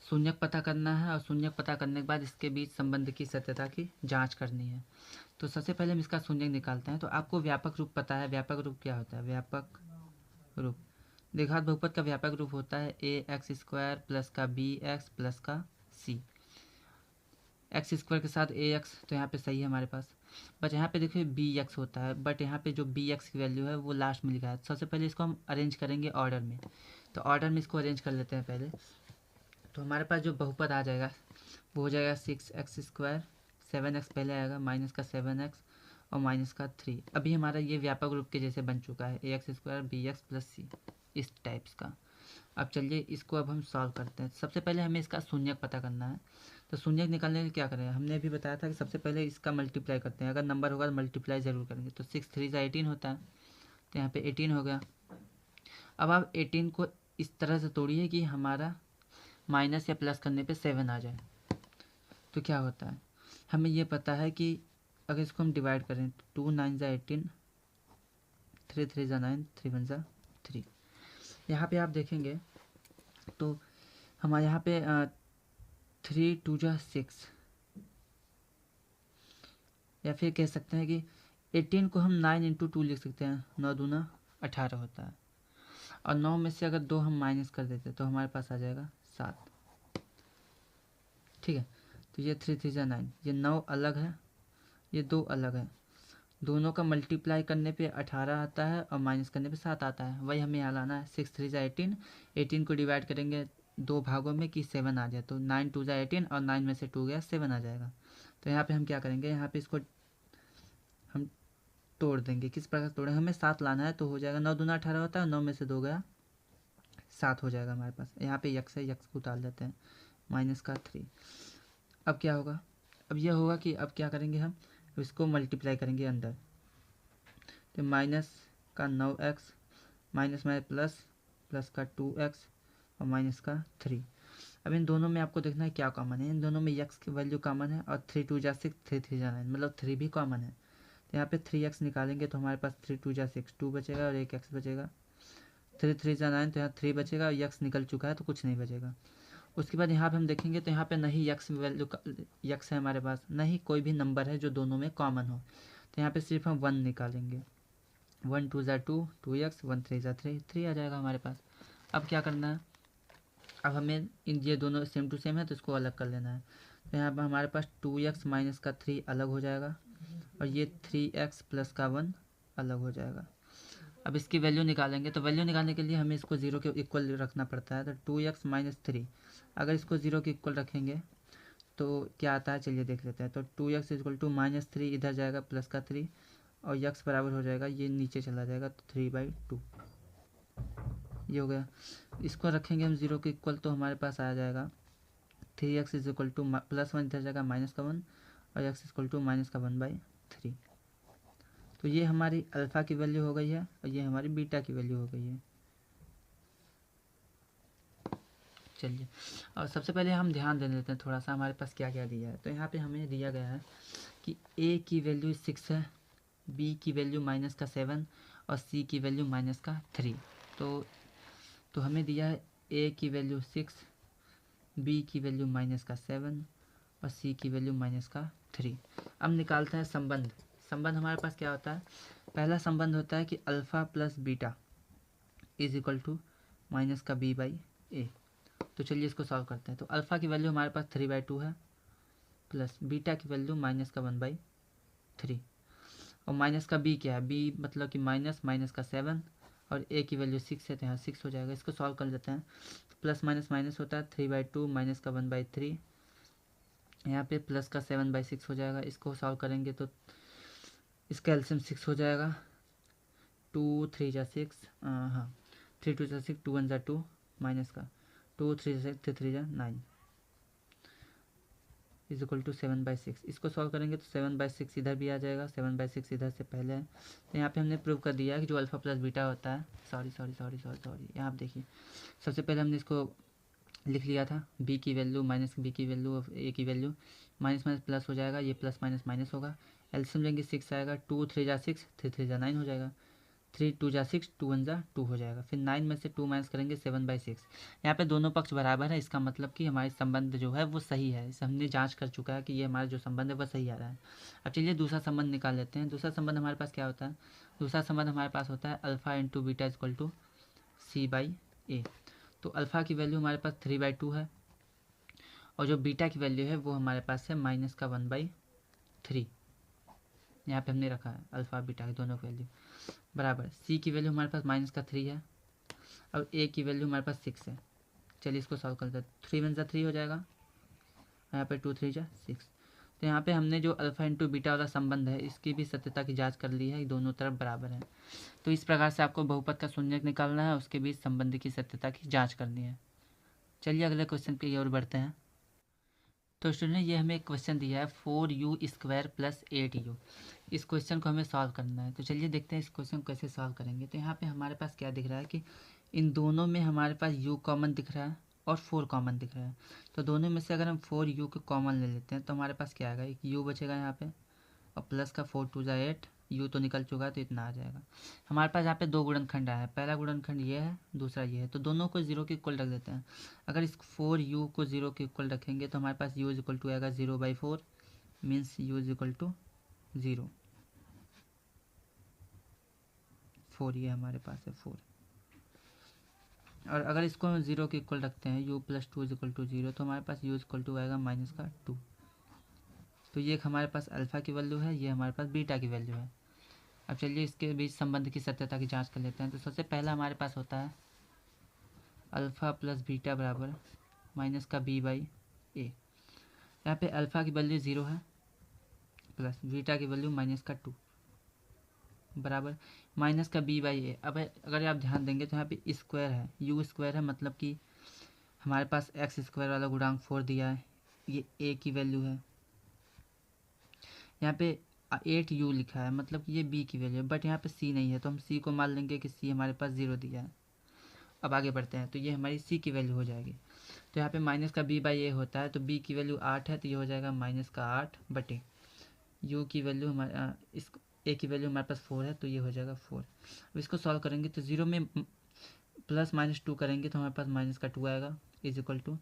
शून्यक पता करना है और शून्यक पता करने के बाद इसके बीच संबंध की सत्यता की जांच करनी है। तो सबसे पहले हम इसका शून्यक निकालते हैं। तो आपको व्यापक रूप पता है, व्यापक रूप क्या होता है? व्यापक रूप द्विघात बहुपद का व्यापक रूप होता है ax² प्लस का bx प्लस का c, x² के साथ ax, तो यहाँ पे सही है हमारे पास। बट यहाँ पे देखिए bx होता है, बट यहाँ पे जो bx की वैल्यू है वो लास्ट में लिखा है। सबसे पहले इसको हम अरेंज करेंगे ऑर्डर में, तो ऑर्डर में इसको अरेंज कर लेते हैं पहले। तो हमारे पास जो बहुपद आ जाएगा वो हो जाएगा 6x², 7x पहले आएगा, माइनस का 7x और माइनस का 3। अभी हमारा ये व्यापक रूप के जैसे बन चुका है ax² bx प्लस c, इस टाइप्स का। अब चलिए इसको अब हम सॉल्व करते हैं। सबसे पहले हमें इसका शून्यक पता करना है। तो शून्यक निकालने के लिए क्या करें? हमने अभी बताया था कि सबसे पहले इसका मल्टीप्लाई करते हैं, अगर नंबर होगा तो मल्टीप्लाई ज़रूर करेंगे। तो 6 3 18 होता है, तो यहाँ पे 18 हो गया। अब आप 18 को इस तरह से तोड़िए कि हमारा माइनस या प्लस करने पे 7 आ जाए। तो क्या होता है? हमें ये पता है कि अगर इसको हम डिवाइड करें तो 2 9 ज़ा 18, 3 3 ज़ा 9, 3 1 ज़ा 3। यहाँ पे आप देखेंगे तो हमारे यहाँ पे 3 2 ज़ा 6, या फिर कह सकते हैं कि 18 को हम 9 इंटू 2 लिख सकते हैं, 9 दूना 18 होता है। और 9 में से अगर 2 हम माइनस कर देते तो हमारे पास आ जाएगा 7। ठीक है, तो ये 3 3 ज़ा 9, ये 9 अलग है, ये 2 अलग है, दोनों का मल्टीप्लाई करने पे 18 आता है और माइनस करने पे 7 आता है। वही हमें यहाँ लाना है। 6 3 ज़ा 18, 18 को डिवाइड करेंगे 2 भागों में कि 7 आ जाए, तो 9 2 ज़ा 18 और 9 में से 2 गया 7 आ जाएगा। तो यहाँ पे हम क्या करेंगे, यहाँ पे इसको हम तोड़ देंगे। किस प्रकार से तोड़ेंगे, हमें 7 लाना है तो हो जाएगा, 9 दूना 18 होता है, 9 में से 2 गया 7 हो जाएगा हमारे पास। यहाँ पे यक्स है, यक्स को उतार देते हैं, -3। अब क्या होगा, अब यह होगा कि अब क्या करेंगे, हम इसको मल्टीप्लाई करेंगे अंदर, तो -9x माइनस में प्लस, प्लस का 2x और -3। अब इन दोनों में आपको देखना है क्या कॉमन है, इन दोनों में x की वैल्यू कॉमन है और 3 2 जा 6, 3 3 जा 9, मतलब 3 भी कॉमन है। तो यहाँ पे 3x निकालेंगे तो हमारे पास 3 2 जा 6, 2 बचेगा और एक x बचेगा, 3 3 जा 9, तो यहाँ 3 बचेगा और x निकल चुका है तो कुछ नहीं बचेगा। उसके बाद यहाँ पे हम देखेंगे तो यहाँ पे नहीं x वैल्यू x है हमारे पास, नहीं कोई भी नंबर है जो दोनों में कॉमन हो, तो यहाँ पे सिर्फ हम 1 निकालेंगे, 1 2 जा 2, 2x, 1 3 जा 3, 3 आ जाएगा हमारे पास। अब क्या करना है, अब हमें इन ये दोनों सेम टू सेम है तो इसको अलग कर लेना है। तो यहाँ पर हमारे पास 2x माइनस का 3 अलग हो जाएगा और ये 3x प्लस का 1 अलग हो जाएगा। अब इसकी वैल्यू निकालेंगे, तो वैल्यू निकालने के लिए हमें इसको 0 के इक्वल रखना पड़ता है। तो 2x माइनस 3 अगर इसको 0 के इक्वल रखेंगे तो क्या आता है, चलिए देख लेते हैं। तो 2x इक्वल टू -3 इधर जाएगा प्लस का 3 और x बराबर हो जाएगा, ये नीचे चला जाएगा तो 3/2 ये हो गया। इसको रखेंगे हम 0 के इक्वल तो हमारे पास आ जाएगा 3x इक्वल टू +1 इधर जाएगा -1 और x इक्वल टू -1/3। तो ये हमारी अल्फ़ा की वैल्यू हो गई है और ये हमारी बीटा की वैल्यू हो गई है। चलिए और सबसे पहले हम ध्यान दे लेते हैं थोड़ा सा हमारे पास क्या क्या दिया है। तो यहाँ पे हमें दिया गया है कि a की वैल्यू 6 है, b की वैल्यू -7 और c की वैल्यू -3। तो हमें दिया है a की वैल्यू 6, b की वैल्यू -7 और c की वैल्यू -3। अब निकालते हैं संबंध। संबंध हमारे पास क्या होता है, पहला संबंध होता है कि alpha plus beta is equal to -b/a। तो चलिए इसको सॉल्व करते हैं। तो अल्फ़ा की वैल्यू हमारे पास 3/2 है प्लस बीटा की वैल्यू -1/3 और माइनस का b क्या है, b मतलब कि -7 और a की वैल्यू 6 है तो यहाँ 6 हो जाएगा। इसको सॉल्व कर लेते हैं, तो प्लस माइनस माइनस होता है 3/2 -1/3, यहाँ पे प्लस का 7/6 हो जाएगा। इसको सॉल्व करेंगे तो इसका एलसीएम 6 हो जाएगा, 2 3 जा 6, हाँ 3 2 जा 6, 2 1 जा 2 माइनस का 2 3 जा 6, 3 3 जा 9 इज इक्वल टू 7/6। इसको सॉल्व करेंगे तो 7/6 इधर भी आ जाएगा, 7/6 इधर से पहले है। तो यहाँ पे हमने प्रूव कर दिया है कि जो अल्फ़ा प्लस बीटा होता है, सॉरी यहाँ आप देखिए, सबसे पहले हमने इसको लिख लिया था b की वैल्यू माइनस b की वैल्यू और a की वैल्यू, माइनस माइनस प्लस हो जाएगा, ये प्लस माइनस माइनस होगा, एलसीएम लेंगे 6 आएगा, 2 3 जा 6, 3 3 जा 9 हो जाएगा, 3 2 जा 6, 2 1 जा 2 हो जाएगा। फिर 9 में से 2 माइनस करेंगे 7/6। यहाँ पे दोनों पक्ष बराबर है, इसका मतलब कि हमारे संबंध जो है वो सही है। इसे हमने जांच कर चुका है कि ये हमारा जो संबंध है वो सही आ रहा है। अब चलिए दूसरा संबंध निकाल लेते हैं। दूसरा संबंध हमारे पास क्या होता है, दूसरा संबंध हमारे पास होता है alpha into beta equal to c/a। तो अल्फ़ा की वैल्यू हमारे पास 3/2 है और जो बीटा की वैल्यू है वो हमारे पास है -1/3। यहाँ पे हमने रखा है अल्फ़ा बीटा की दोनों की वैल्यू बराबर, सी की वैल्यू हमारे पास -3 है और ए की वैल्यू हमारे पास 6 है। चलिए इसको सॉल्व करते हैं, 3 1 जा 3 हो जाएगा, यहाँ पे 2 3 जा 6। तो यहाँ पे हमने जो अल्फ़ा इंटू बीटा वाला संबंध है इसकी भी सत्यता की जांच कर ली है, दोनों तरफ बराबर है। तो इस प्रकार से आपको बहुपद का शून्यक निकालना है, उसके बीच संबंध की सत्यता की जाँच करनी है। चलिए अगले क्वेश्चन की ओर बढ़ते हैं। तो स्टूडेंट ये हमें एक क्वेश्चन दिया है 4u² + 8u। इस क्वेश्चन को हमें सॉल्व करना है। तो चलिए देखते हैं इस क्वेश्चन को कैसे सॉल्व करेंगे। तो यहाँ पे हमारे पास क्या दिख रहा है कि इन दोनों में हमारे पास u कॉमन दिख रहा है और 4 कॉमन दिख रहा है। तो दोनों में से अगर हम 4u को कॉमन ले लेते हैं तो हमारे पास क्या आएगा, एक u बचेगा यहाँ पे और प्लस का 4 2 जा 8, u तो निकल चुका है तो इतना आ जाएगा। हमारे पास यहाँ पे दो गुणनखंड आया है, पहला गुणनखंड ये है, दूसरा ये है, तो दोनों को 0 के इक्वल रख देते हैं। अगर इस 4u को 0 के इक्वल रखेंगे तो हमारे पास u इज इक्वल टू आएगा 0/4, मीन्स u इज इक्वल टू 0, 4 ये हमारे पास है 4। और अगर इसको 0 के इक्वल रखते हैं u + 2 इज इक्वल टू 0, तो हमारे पास u इज इक्वल टू आएगा -2। तो ये हमारे पास अल्फ़ा की वैल्यू है, ये हमारे पास बीटा की वैल्यू है। अब चलिए इसके बीच संबंध की सत्यता की जांच कर लेते हैं। तो सबसे पहला हमारे पास होता है अल्फ़ा प्लस बीटा बराबर -b/a। यहाँ पे अल्फ़ा की वैल्यू 0 है प्लस बीटा की वैल्यू -2 बराबर माइनस का b बाई ए। अब अगर आप ध्यान देंगे तो यहाँ पे स्क्वायर है, यू स्क्वायर है, मतलब कि हमारे पास एक्स स्क्वायर वाला गुणांक 4 दिया है, ये a की वैल्यू है। यहाँ पे 8u लिखा है, मतलब कि ये b की वैल्यू है, बट यहाँ पे c नहीं है, तो हम c को मान लेंगे कि c हमारे पास 0 दिया है। अब आगे बढ़ते हैं, तो ये हमारी c की वैल्यू हो जाएगी। तो यहाँ पे माइनस का b बाई ए होता है, तो b की वैल्यू 8 है, तो ये हो जाएगा -8 बटे u की वैल्यू हमारे इस a की वैल्यू हमारे पास 4 है, तो ये हो जाएगा 4। अब इसको सॉल्व करेंगे तो 0 में +-2 करेंगे तो हमारे पास -2 आएगा, इज इक्वल टू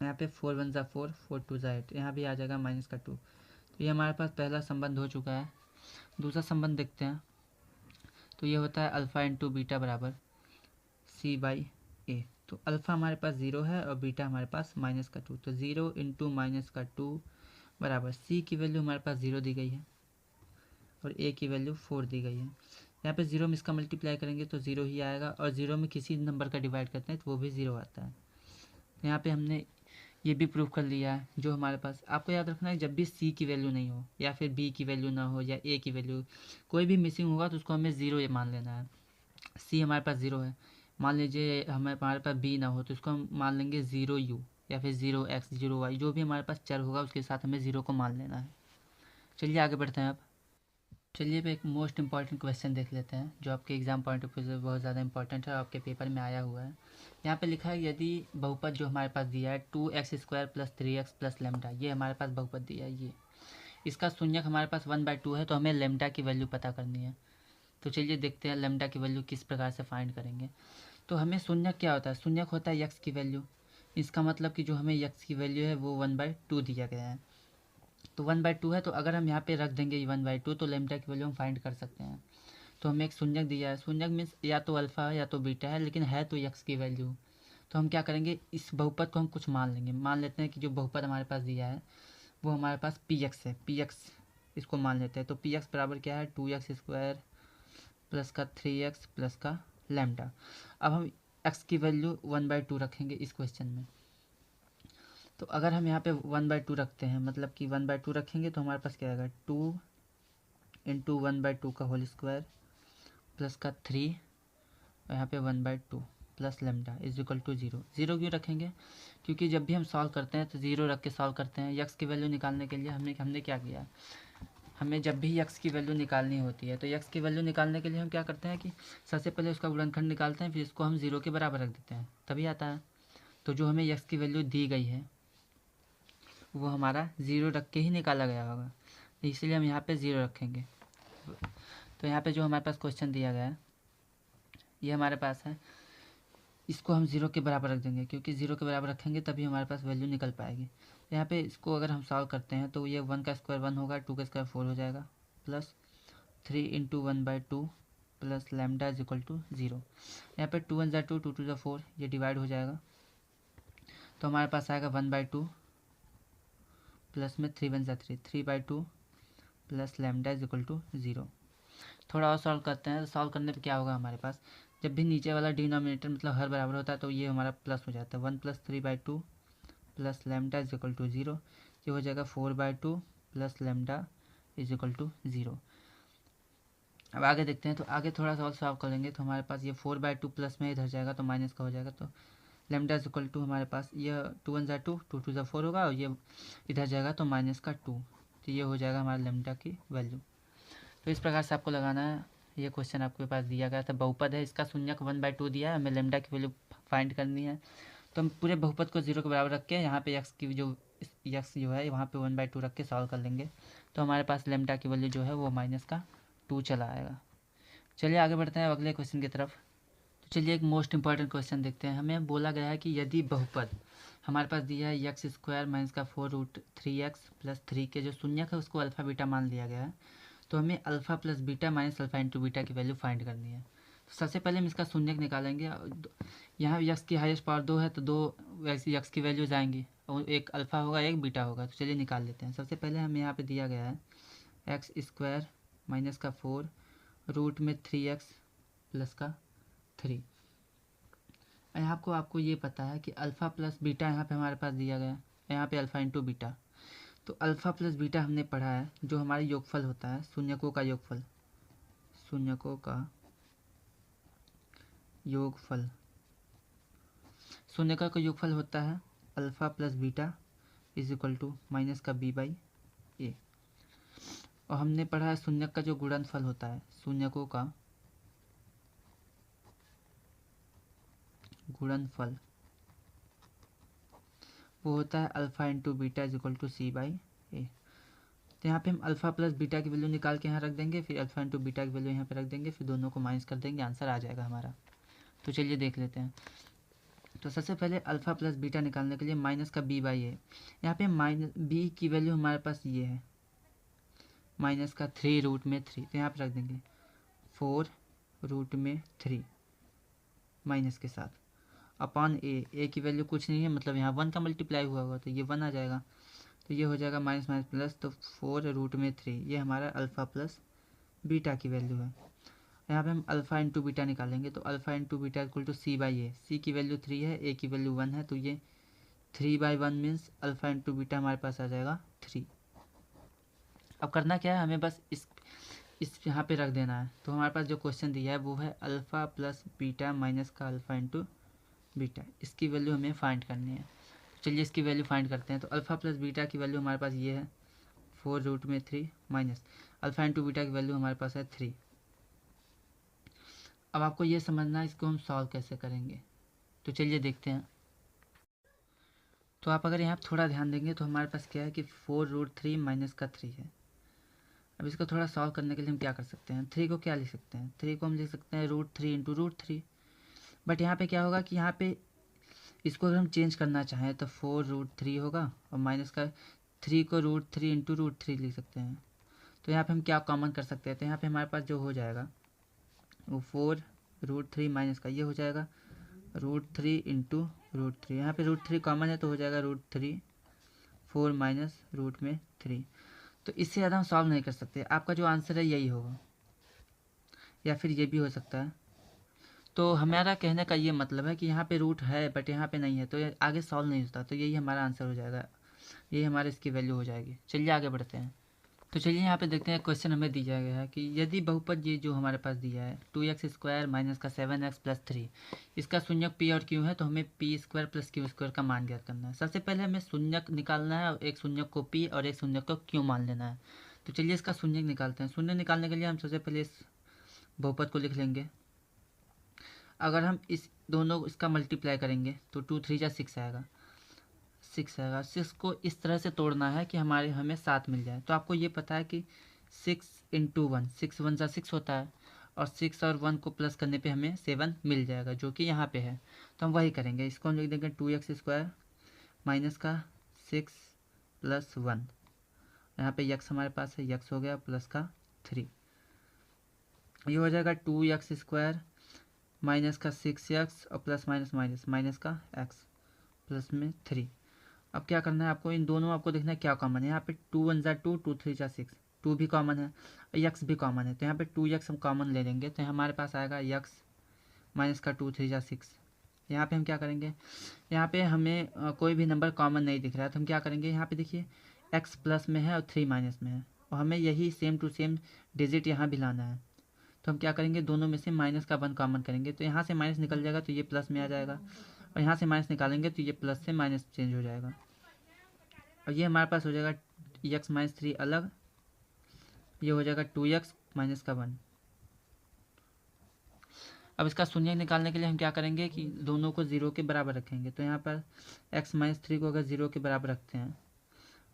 यहाँ पे 4 1 ज़ा 4, 4 2 ज़ा 8, यहाँ भी आ जाएगा -2। तो ये हमारे पास पहला संबंध हो चुका है। दूसरा संबंध देखते हैं, तो ये होता है अल्फ़ा इंटू बीटा बराबर c बाई ए। तो अल्फ़ा हमारे पास 0 है और बीटा हमारे पास -2, तो 0 इंटू -2 बराबर c की वैल्यू हमारे पास 0 दी गई है और a की वैल्यू 4 दी गई है। यहाँ पे 0 में इसका मल्टीप्लाई करेंगे तो 0 ही आएगा, और 0 में किसी नंबर का डिवाइड करते हैं तो वो भी 0 आता है। यहाँ पे हमने ये भी प्रूफ कर लिया है। जो हमारे पास, आपको याद रखना है, जब भी c की वैल्यू नहीं हो या फिर b की वैल्यू ना हो या a की वैल्यू कोई भी मिसिंग होगा तो उसको हमें 0 मान लेना है। c हमारे पास 0 है, मान लीजिए हमारे पास b ना हो तो उसको हम मान लेंगे 0u या फिर 0x 0y, जो भी हमारे पास चर होगा उसके साथ हमें 0 को मान लेना है। चलिए आगे बढ़ते हैं। अब चलिए अब एक मोस्ट इंपॉर्टेंट क्वेश्चन देख लेते हैं, जो आपके एग्जाम पॉइंट ऑफ व्यू से बहुत ज़्यादा इंपॉर्टेंट है और आपके पेपर में आया हुआ है। यहाँ पे लिखा है यदि बहुपद जो हमारे पास दिया है 2x² + 3x + लैम्डा, ये हमारे पास बहुपद दिया है, ये इसका शून्यक हमारे पास 1/2 है, तो हमें लैम्डा की वैल्यू पता करनी है। तो चलिए देखते हैं लैम्डा की वैल्यू किस प्रकार से फाइंड करेंगे। तो हमें शून्यक क्या होता है, शून्यक होता है यक्स की वैल्यू। इसका मतलब कि जो हमें यक्स की वैल्यू है वो 1/2 दिया गया है, तो 1/2 है, तो अगर हम यहाँ पे रख देंगे 1/2 तो लैम्डा की वैल्यू हम फाइंड कर सकते हैं। तो हमें एक शून्यक दिया है, शून्यक मीन्स या तो अल्फ़ा है या तो बीटा है, लेकिन है तो यक्स की वैल्यू। तो हम क्या करेंगे, इस बहुपद को हम कुछ मान लेंगे। मान लेते हैं कि जो बहुपद हमारे पास दिया है वो हमारे पास पी एक्स है, पी एक्स इसको मान लेते हैं। तो पी एक्स बराबर क्या है, 2x² प्लस का 3x प्लस का लैम्डा। अब हम एक्स की वैल्यू 1/2 रखेंगे इस क्वेश्चन में। तो अगर हम यहाँ पे 1/2 रखते हैं, मतलब कि 1/2 रखेंगे तो हमारे पास क्या आएगा, 2 इंटू 1/2 का होल स्क्वायर प्लस का 3 और यहाँ पे 1/2 plus lambda is equal to 0। 0 क्यों रखेंगे, क्योंकि जब भी हम सॉल्व करते हैं तो 0 रख के सॉल्व करते हैं। यक्स की वैल्यू निकालने के लिए हमने क्या किया, हमें जब भी यक्स की वैल्यू निकालनी होती है तो यक्स की वैल्यू निकालने के लिए हम क्या करते हैं कि सबसे पहले उसका गुणनखंड निकालते हैं, फिर इसको हम 0 के बराबर रख देते हैं, तभी आता है। तो जो हमें यक्स की वैल्यू दी गई है वो हमारा 0 रख के ही निकाला गया होगा, इसलिए हम यहाँ पे 0 रखेंगे। तो यहाँ पे जो हमारे पास क्वेश्चन दिया गया है ये हमारे पास है, इसको हम 0 के बराबर रख देंगे, क्योंकि 0 के बराबर रखेंगे तभी हमारे पास वैल्यू निकल पाएगी। यहाँ पे इसको अगर हम सॉल्व करते हैं तो ये 1 का स्क्वायर 1 होगा, 2 का स्क्वायर 4 हो जाएगा, plus 3 into 1/2 plus lambda is equal to 0। यहाँ पे 2 1 ज़ा 2, 2 2 ज़ा 4, ये डिवाइड हो जाएगा, तो हमारे पास आएगा 1/2 प्लस में 3 1 ज़ा 3, 3/2 plus lambda is equal to 0। थोड़ा और सॉल्व करते हैं, तो सॉल्व करने पे क्या होगा हमारे पास, जब भी नीचे वाला डिनोमिनेटर मतलब हर बराबर होता है तो ये हमारा प्लस हो जाता है, 1 + 3/2 plus lambda is equal to 0। ये हो जाएगा 4/2 plus lambda is equal to 0। अब आगे देखते हैं, तो आगे थोड़ा सा और सॉल्व करेंगे तो हमारे पास ये 4/2 प्लस में इधर जाएगा तो माइनस का हो जाएगा, तो लैम्डा इज इक्वल टू हमारे पास ये 2 1 ज़ा 2, 2 2 ज़ा 4 होगा, और ये इधर जाएगा तो -2, तो ये हो जाएगा हमारा लैम्डा की वैल्यू। तो इस प्रकार से आपको लगाना है। ये क्वेश्चन आपके पास दिया गया था, बहुपद है, इसका शून्यक 1/2 दिया है, हमें लैम्डा की वैल्यू फाइंड करनी है। तो हम पूरे बहुपद को 0 के बराबर रख के यहाँ पे यक्स की जो यक्स जो है वहाँ पे 1/2 रख के सॉल्व कर लेंगे, तो हमारे पास लैम्डा की वैल्यू जो है वो -2 चला आएगा। चलिए आगे बढ़ते हैं अगले क्वेश्चन की तरफ। तो चलिए एक मोस्ट इंपॉर्टेंट क्वेश्चन देखते हैं। हमें बोला गया है कि यदि बहुपद हमारे पास दिया है x² - 4√3x + 3 के जो शून्यक है उसको अल्फ़ा बीटा मान लिया गया है, तो हमें alpha plus beta minus alpha into beta की वैल्यू फाइंड करनी है। तो सबसे पहले हम इसका शून्यक निकालेंगे। यहाँ यक्स की हाईएस्ट पावर 2 है तो 2 यक्स की वैल्यूज आएंगी, और एक अल्फ़ा होगा एक बीटा होगा। तो चलिए निकाल लेते हैं। सबसे पहले हमें यहाँ पे दिया गया है x² - 4 रूट में 3x प्लस का 3। यहाँ आपको ये पता है कि अल्फ़ा प्लस बीटा यहाँ पे हमारे पास दिया गया है, यहाँ पे अल्फ़ा इंटू बीटा, तो अल्फ़ा प्लस बीटा हमने पढ़ा है, जो हमारा योगफल होता है, शून्यकों का योगफल, शून्यकों का योगफल, शून्यकों का योगफल होता है alpha plus beta is equal to minus का बी बाई ए। और हमने पढ़ा है शून्यक का जो गुणनफल होता है, शून्यकों का गुणनफल, वो होता है alpha into beta is equal to C by A. तो यहाँ पे हम अल्फ़ा प्लस बीटा की वैल्यू निकाल के यहाँ रख देंगे, फिर अल्फ़ा इंटू बीटा की वैल्यू यहाँ पे रख देंगे, फिर दोनों को माइनस कर देंगे, आंसर आ जाएगा हमारा। तो चलिए देख लेते हैं। तो सबसे पहले अल्फ़ा प्लस बीटा निकालने के लिए माइनस का बी बाई ए, यहाँ पे माइनस बी की वैल्यू हमारे पास ये है माइनस का 3 रूट में 3, तो यहाँ पे रख देंगे 4 रूट में 3 माइनस के साथ अपॉन ए की वैल्यू कुछ नहीं है, मतलब यहाँ 1 का मल्टीप्लाई हुआ होगा तो ये 1 आ जाएगा, तो ये हो जाएगा माइनस माइनस प्लस, तो 4 रूट में 3, ये हमारा अल्फ़ा प्लस बीटा की वैल्यू है। यहाँ पे हम अल्फ़ा इंटू बीटा निकालेंगे, तो alpha into beta equal to C by A, C की वैल्यू 3 है, ए की वैल्यू 1 है, तो ये 3/1 मीन्स अल्फ़ा इंटू बीटा हमारे पास आ जाएगा 3। अब करना क्या है, हमें बस इस यहाँ पे रख देना है। तो हमारे पास जो क्वेश्चन दिया है वो है अल्फ़ा प्लस बीटा माइनस का अल्फ़ा इंटू बीटा, इसकी वैल्यू हमें फाइंड करनी है। तो चलिए इसकी वैल्यू फाइंड करते हैं। तो अल्फ़ा प्लस बीटा की वैल्यू हमारे पास ये है 4 रूट में 3 माइनस अल्फ़ा इंटू बीटा की वैल्यू हमारे पास है 3। अब आपको ये समझना है इसको हम सॉल्व कैसे करेंगे, तो चलिए देखते हैं। तो आप अगर यहाँ थोड़ा ध्यान देंगे तो हमारे पास क्या है कि 4 रूट 3 माइनस का 3 है। अब इसको थोड़ा सॉल्व करने के लिए हम क्या कर सकते हैं, 3 को क्या लिख सकते हैं, 3 को हम लिख सकते हैं रूट 3 इंटू रूट 3। बट यहाँ पे क्या होगा कि यहाँ पे इसको अगर हम चेंज करना चाहें तो 4 रूट 3 होगा और माइनस का 3 को रूट 3 इंटू रूट 3 लिख सकते हैं। तो यहाँ पे हम क्या कॉमन कर सकते हैं, तो यहाँ पे हमारे पास जो हो जाएगा वो 4 रूट 3 माइनस का ये हो जाएगा रूट 3 इंटू रूट 3। यहाँ पे रूट 3 कॉमन है तो हो जाएगा रूट 3 4 माइनस रूट में 3। तो इससे ज़्यादा हम सॉल्व नहीं कर सकते, आपका जो आंसर है यही होगा, या फिर ये भी हो सकता है। तो हमारा कहने का ये मतलब है कि यहाँ पे रूट है बट यहाँ पे नहीं है, तो ये आगे सॉल्व नहीं होता, तो यही हमारा आंसर हो जाएगा, यही हमारे इसकी वैल्यू हो जाएगी। चलिए आगे बढ़ते हैं। तो चलिए यहाँ पे देखते हैं, क्वेश्चन हमें दिया गया है कि यदि बहुपद ये जो हमारे पास दिया है 2x² माइनस का 7x प्लस 3, इसका शून्यक p और q है, तो हमें p² प्लस q² का मान ज्ञात करना है। सबसे पहले हमें शून्यक निकालना है और एक शून्यक को p और एक शून्यक को q मान लेना है। तो चलिए इसका शून्यक निकालते हैं। शून्य निकालने के लिए हम सबसे पहले इस बहुपद को लिख लेंगे। अगर हम इस दोनों इसका मल्टीप्लाई करेंगे तो 2 3 जा 6 आएगा, 6 आएगा। 6 को इस तरह से तोड़ना है कि हमें 7 मिल जाए। तो आपको ये पता है कि 6 इंटू 1, 6 1 जा 6 होता है, और 6 और 1 को प्लस करने पे हमें 7 मिल जाएगा, जो कि यहाँ पे है। तो हम वही करेंगे, इसको हम लिख देंगे 2x² माइनस का 6 प्लस 1, यहाँ पे x हमारे पास है, x हो गया प्लस का 3, ये हो जाएगा 2x² माइनस का 6x और प्लस माइनस माइनस माइनस का x प्लस में 3। अब क्या करना है आपको, इन दोनों आपको देखना है क्या कॉमन है। यहाँ पे 2 1 जा 2, 2 3 जा 6, 2 भी कॉमन है और x भी कॉमन है, तो यहाँ पे 2x हम कॉमन ले लेंगे, तो हमारे पास आएगा x माइनस का 2 3 जा 6। यहाँ पे हम क्या करेंगे, यहाँ पे हमें कोई भी नंबर कॉमन नहीं दिख रहा है, तो हम क्या करेंगे, यहाँ पे देखिए x प्लस में है और 3 माइनस में है, और हमें यही सेम टू सेम डिजिट यहाँ भी लाना है। तो हम क्या करेंगे, दोनों में से माइनस का 1 कॉमन करेंगे, तो यहाँ से माइनस निकल जाएगा तो ये प्लस में आ जाएगा, और यहाँ से माइनस निकालेंगे तो ये प्लस से माइनस चेंज हो जाएगा, और ये हमारे पास हो जाएगा x माइनस 3 अलग, ये हो जाएगा 2x माइनस का 1। अब इसका शून्य निकालने के लिए हम क्या करेंगे कि दोनों को 0 के बराबर रखेंगे। तो यहाँ पर x माइनस 3 को अगर 0 के बराबर रखते हैं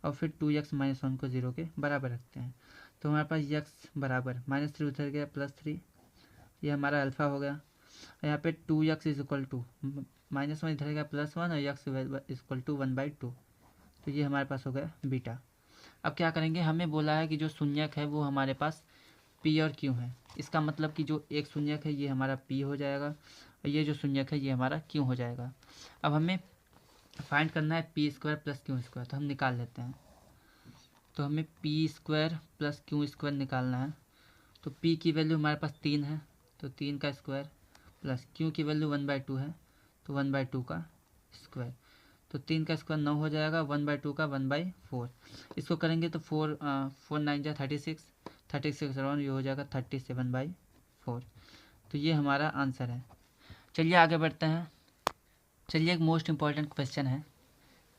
और फिर 2x माइनस 1 को 0 के बराबर रखते हैं, तो हमारे पास x बराबर माइनस 3 उधर गया प्लस 3, ये हमारा अल्फ़ा हो गया। यहाँ पे 2x is equal to minus 1 इधर गया प्लस 1 और x इज इक्वल टू 1/2, तो ये हमारे पास हो गया बीटा। अब क्या करेंगे, हमें बोला है कि जो शून्यक है वो हमारे पास p और q है, इसका मतलब कि जो एक शून्यक है ये हमारा p हो जाएगा और ये जो शून्यक है ये हमारा q हो जाएगा। अब हमें फाइंड करना है p² प्लस q², तो हम निकाल लेते हैं। तो हमें p² प्लस q² निकालना है। तो p की वैल्यू हमारे पास 3 है, तो 3 का स्क्वायर, प्लस q की वैल्यू 1/2 है, तो 1/2 का स्क्वायर। तो 3 का स्क्वायर 9 हो जाएगा, 1/2 का 1/4। इसको करेंगे तो 4 9 जा 36, 36 राउंड ये हो जाएगा 37/4। तो ये हमारा आंसर है। चलिए आगे बढ़ते हैं। चलिए एक मोस्ट इम्पॉर्टेंट क्वेश्चन है,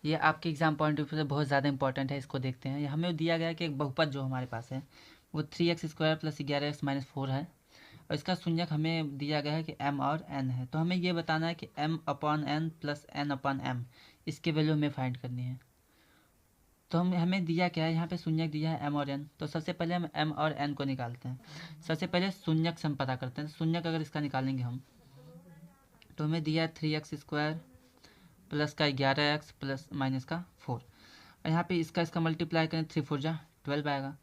ये आपके एग्जाम पॉइंट ऑफ व्यू से बहुत ज़्यादा इंपॉर्टेंट है। इसको देखते हैं। हमें दिया गया है कि एक बहुपद जो हमारे पास है वो 3x² + 11x - 4 है, और इसका शून्यक हमें दिया गया है कि m और n है। तो हमें ये बताना है कि m/n + n/m इसके वैल्यू हमें फाइंड करनी है। तो हमें दिया क्या है, यहाँ पे शून्यक दिया है m और n। तो सबसे पहले हम m और n को निकालते हैं। सबसे पहले शून्यक से हम पता करते हैं। शून्यक अगर इसका निकालेंगे हम, तो हमें दिया है 3x² प्लस का 11x प्लस माइनस का 4, और यहाँ पे इसका मल्टीप्लाई करें 3 4 जा 12 आएगा।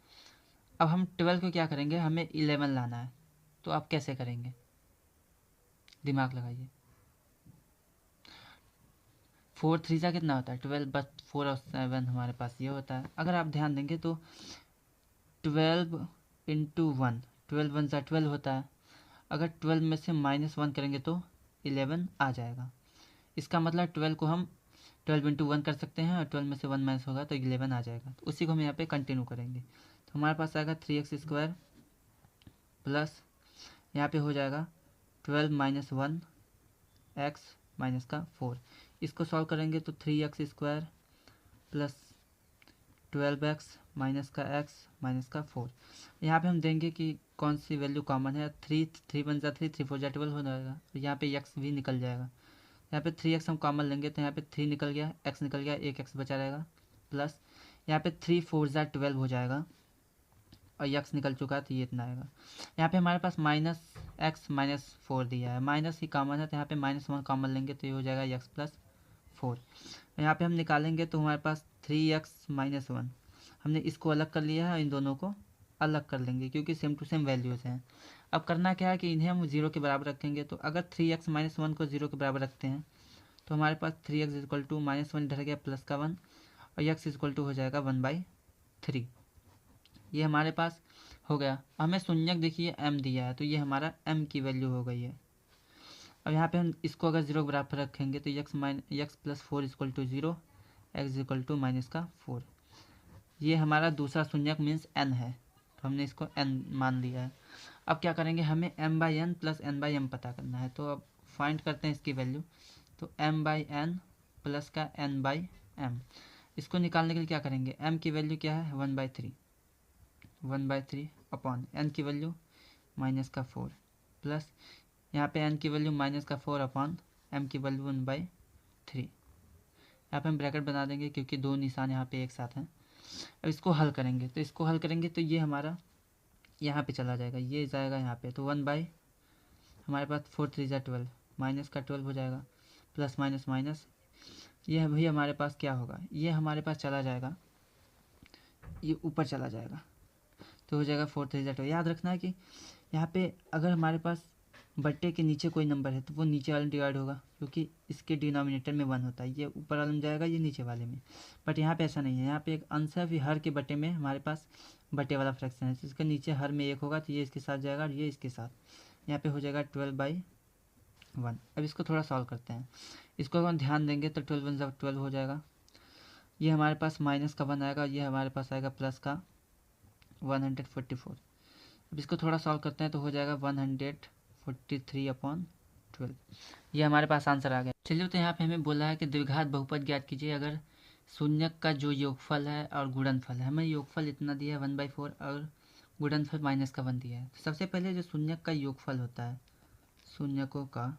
अब हम 12 को क्या करेंगे, हमें 11 लाना है। तो आप कैसे करेंगे, दिमाग लगाइए। 4 3 जा कितना होता है 12, बस 4 और 7 हमारे पास ये होता है। अगर आप ध्यान देंगे तो 12 × 1, 12 1 जा 12 होता है। अगर 12 में से -1 करेंगे तो 11 आ जाएगा। इसका मतलब 12 को हम 12 × 1 कर सकते हैं, और 12 में से 1 माइनस होगा तो 11 आ जाएगा। तो उसी को हम यहाँ पे कंटिन्यू करेंगे। तो हमारे पास आएगा 3x² प्लस यहाँ पे हो जाएगा 12 - 1 x माइनस का 4। इसको सॉल्व करेंगे तो 3x² प्लस 12x माइनस का x माइनस का 4। यहाँ पे हम देंगे कि कौन सी वैल्यू कॉमन है। 3 3 1 जा 3, 3 4 जा 12 हो जाएगा। तो यहाँ पे x भी निकल जाएगा। यहाँ पे 3x हम कॉमन लेंगे तो यहाँ पे 3 निकल गया, x निकल गया, एक x बचा रहेगा, प्लस यहाँ पे 3 4 जा 12 हो जाएगा, और x निकल चुका है तो ये इतना आएगा। यहाँ पे हमारे पास -x - 4 दिया है, माइनस ही कॉमन है तो यहाँ पे -1 कॉमन लेंगे तो ये हो जाएगा x + 4। यहाँ पे हम निकालेंगे तो हमारे पास 3x - 1, हमने इसको अलग कर लिया है और इन दोनों को अलग कर लेंगे क्योंकि सेम टू सेम वैल्यूज़ हैं। अब करना क्या है कि इन्हें हम 0 के बराबर रखेंगे। तो अगर 3x - 1 को 0 के बराबर रखते हैं तो हमारे पास 3x = -1 इधर गया प्लस का 1, और x = हो जाएगा 1/3। ये हमारे पास हो गया। हमें शून्यक देखिए m दिया है, तो ये हमारा m की वैल्यू हो गई है। अब यहाँ पे हम इसको अगर 0 के बराबर रखेंगे तो x + 4 = 0, x = -4। ये हमारा दूसरा शून्यक मीन्स n है, तो हमने इसको n मान लिया है। अब क्या करेंगे, हमें m/n + n/m पता करना है। तो अब फाइंड करते हैं इसकी वैल्यू। तो m/n प्लस का n/m, इसको निकालने के लिए क्या करेंगे, m की वैल्यू क्या है 1/3, 1/3 अपॉन n की वैल्यू -4, प्लस यहाँ पे n की वैल्यू -4 अपॉन m की वैल्यू 1/3। यहाँ पे हम ब्रैकेट बना देंगे क्योंकि दो निशान यहाँ पे एक साथ हैं। अब इसको हल करेंगे तो ये हमारा यहाँ पे चला जाएगा, ये जाएगा यहाँ पे। तो 1/ हमारे पास 4 3 जा 12, माइनस का 12 हो जाएगा, प्लस माइनस माइनस, ये भी हमारे पास क्या होगा, ये हमारे पास चला जाएगा, ये ऊपर चला जाएगा, तो हो जाएगा 4 3 जा 12। याद रखना है कि यहाँ पे अगर हमारे पास बट्टे के नीचे कोई नंबर है तो वो नीचे वाले में डिवाइड होगा, क्योंकि इसके डिनोमिनेटर में 1 होता है, ये ऊपर वाले में जाएगा, ये नीचे वाले में। बट यहाँ पे ऐसा नहीं है, यहाँ पे एक अंश है, फिर हर के बट्टे में हमारे पास बट्टे वाला फ्रैक्शन है, तो इसके नीचे हर में 1 होगा, तो ये इसके साथ जाएगा और ये इसके साथ, यहाँ पे हो जाएगा 12/1। अब इसको थोड़ा सॉल्व करते हैं। इसको अगर हम ध्यान देंगे तो 12 1 जा 12 हो जाएगा, ये हमारे पास -1 आएगा, ये हमारे पास आएगा प्लस का 144। अब इसको थोड़ा सॉल्व करते हैं तो हो जाएगा 143/12। ये हमारे पास आंसर आ गया। चलिए, तो यहाँ पे हमें बोला है कि द्विघात बहुपद ज्ञात कीजिए अगर शून्यक का जो योगफल है और गुणनफल है। हमें योगफल इतना दिया है 1/4 और गुणनफल -1 दिया है। तो सबसे पहले जो शून्यक का योगफल होता है, शून्यकों का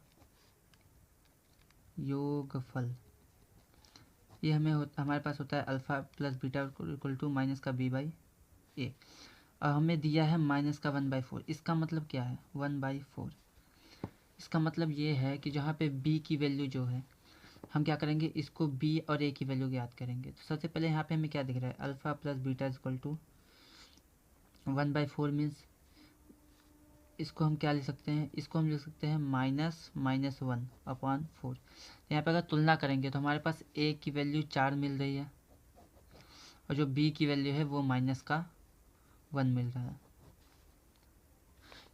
योगफल, ये हमारे पास होता है अल्फ़ा + बीटा = -b/a, और हमें दिया है -1/4। इसका मतलब क्या है 1/4, इसका मतलब ये है कि जहाँ पे b की वैल्यू जो है, हम क्या करेंगे, इसको b और a की वैल्यू याद करेंगे। तो सबसे पहले यहाँ पे हमें क्या दिख रहा है, अल्फ़ा + बीटा = 1/4 मीन्स इसको हम क्या लिख सकते हैं, इसको हम लिख सकते हैं -1/4। यहाँ पे अगर तुलना करेंगे तो हमारे पास a की वैल्यू 4 मिल रही है, और जो b की वैल्यू है वो -1 मिल रहा है।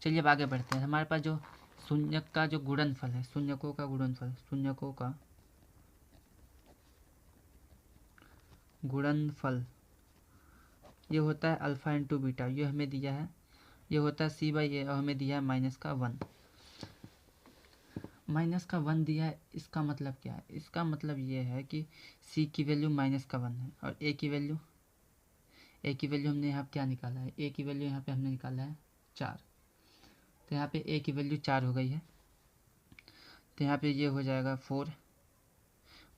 चलिए अब आगे बढ़ते हैं। हमारे पास जो शून्यक का जो गुणनफल है, शून्यकों का गुणनफल, शून्यकों का गुणनफल ये होता है अल्फ़ा इंटू बीटा, ये हमें दिया है, ये होता है सी बाई ए और हमें दिया है माइनस का 1। माइनस का 1 दिया है, इसका मतलब क्या है? इसका मतलब ये है कि सी की वैल्यू माइनस का 1 है और ए की वैल्यू हमने यहाँ क्या निकाला है? ए की वैल्यू यहाँ पे हमने निकाला है 4। तो यहाँ पे ए की वैल्यू 4 हो गई है, तो यहाँ पे ये हो जाएगा 4।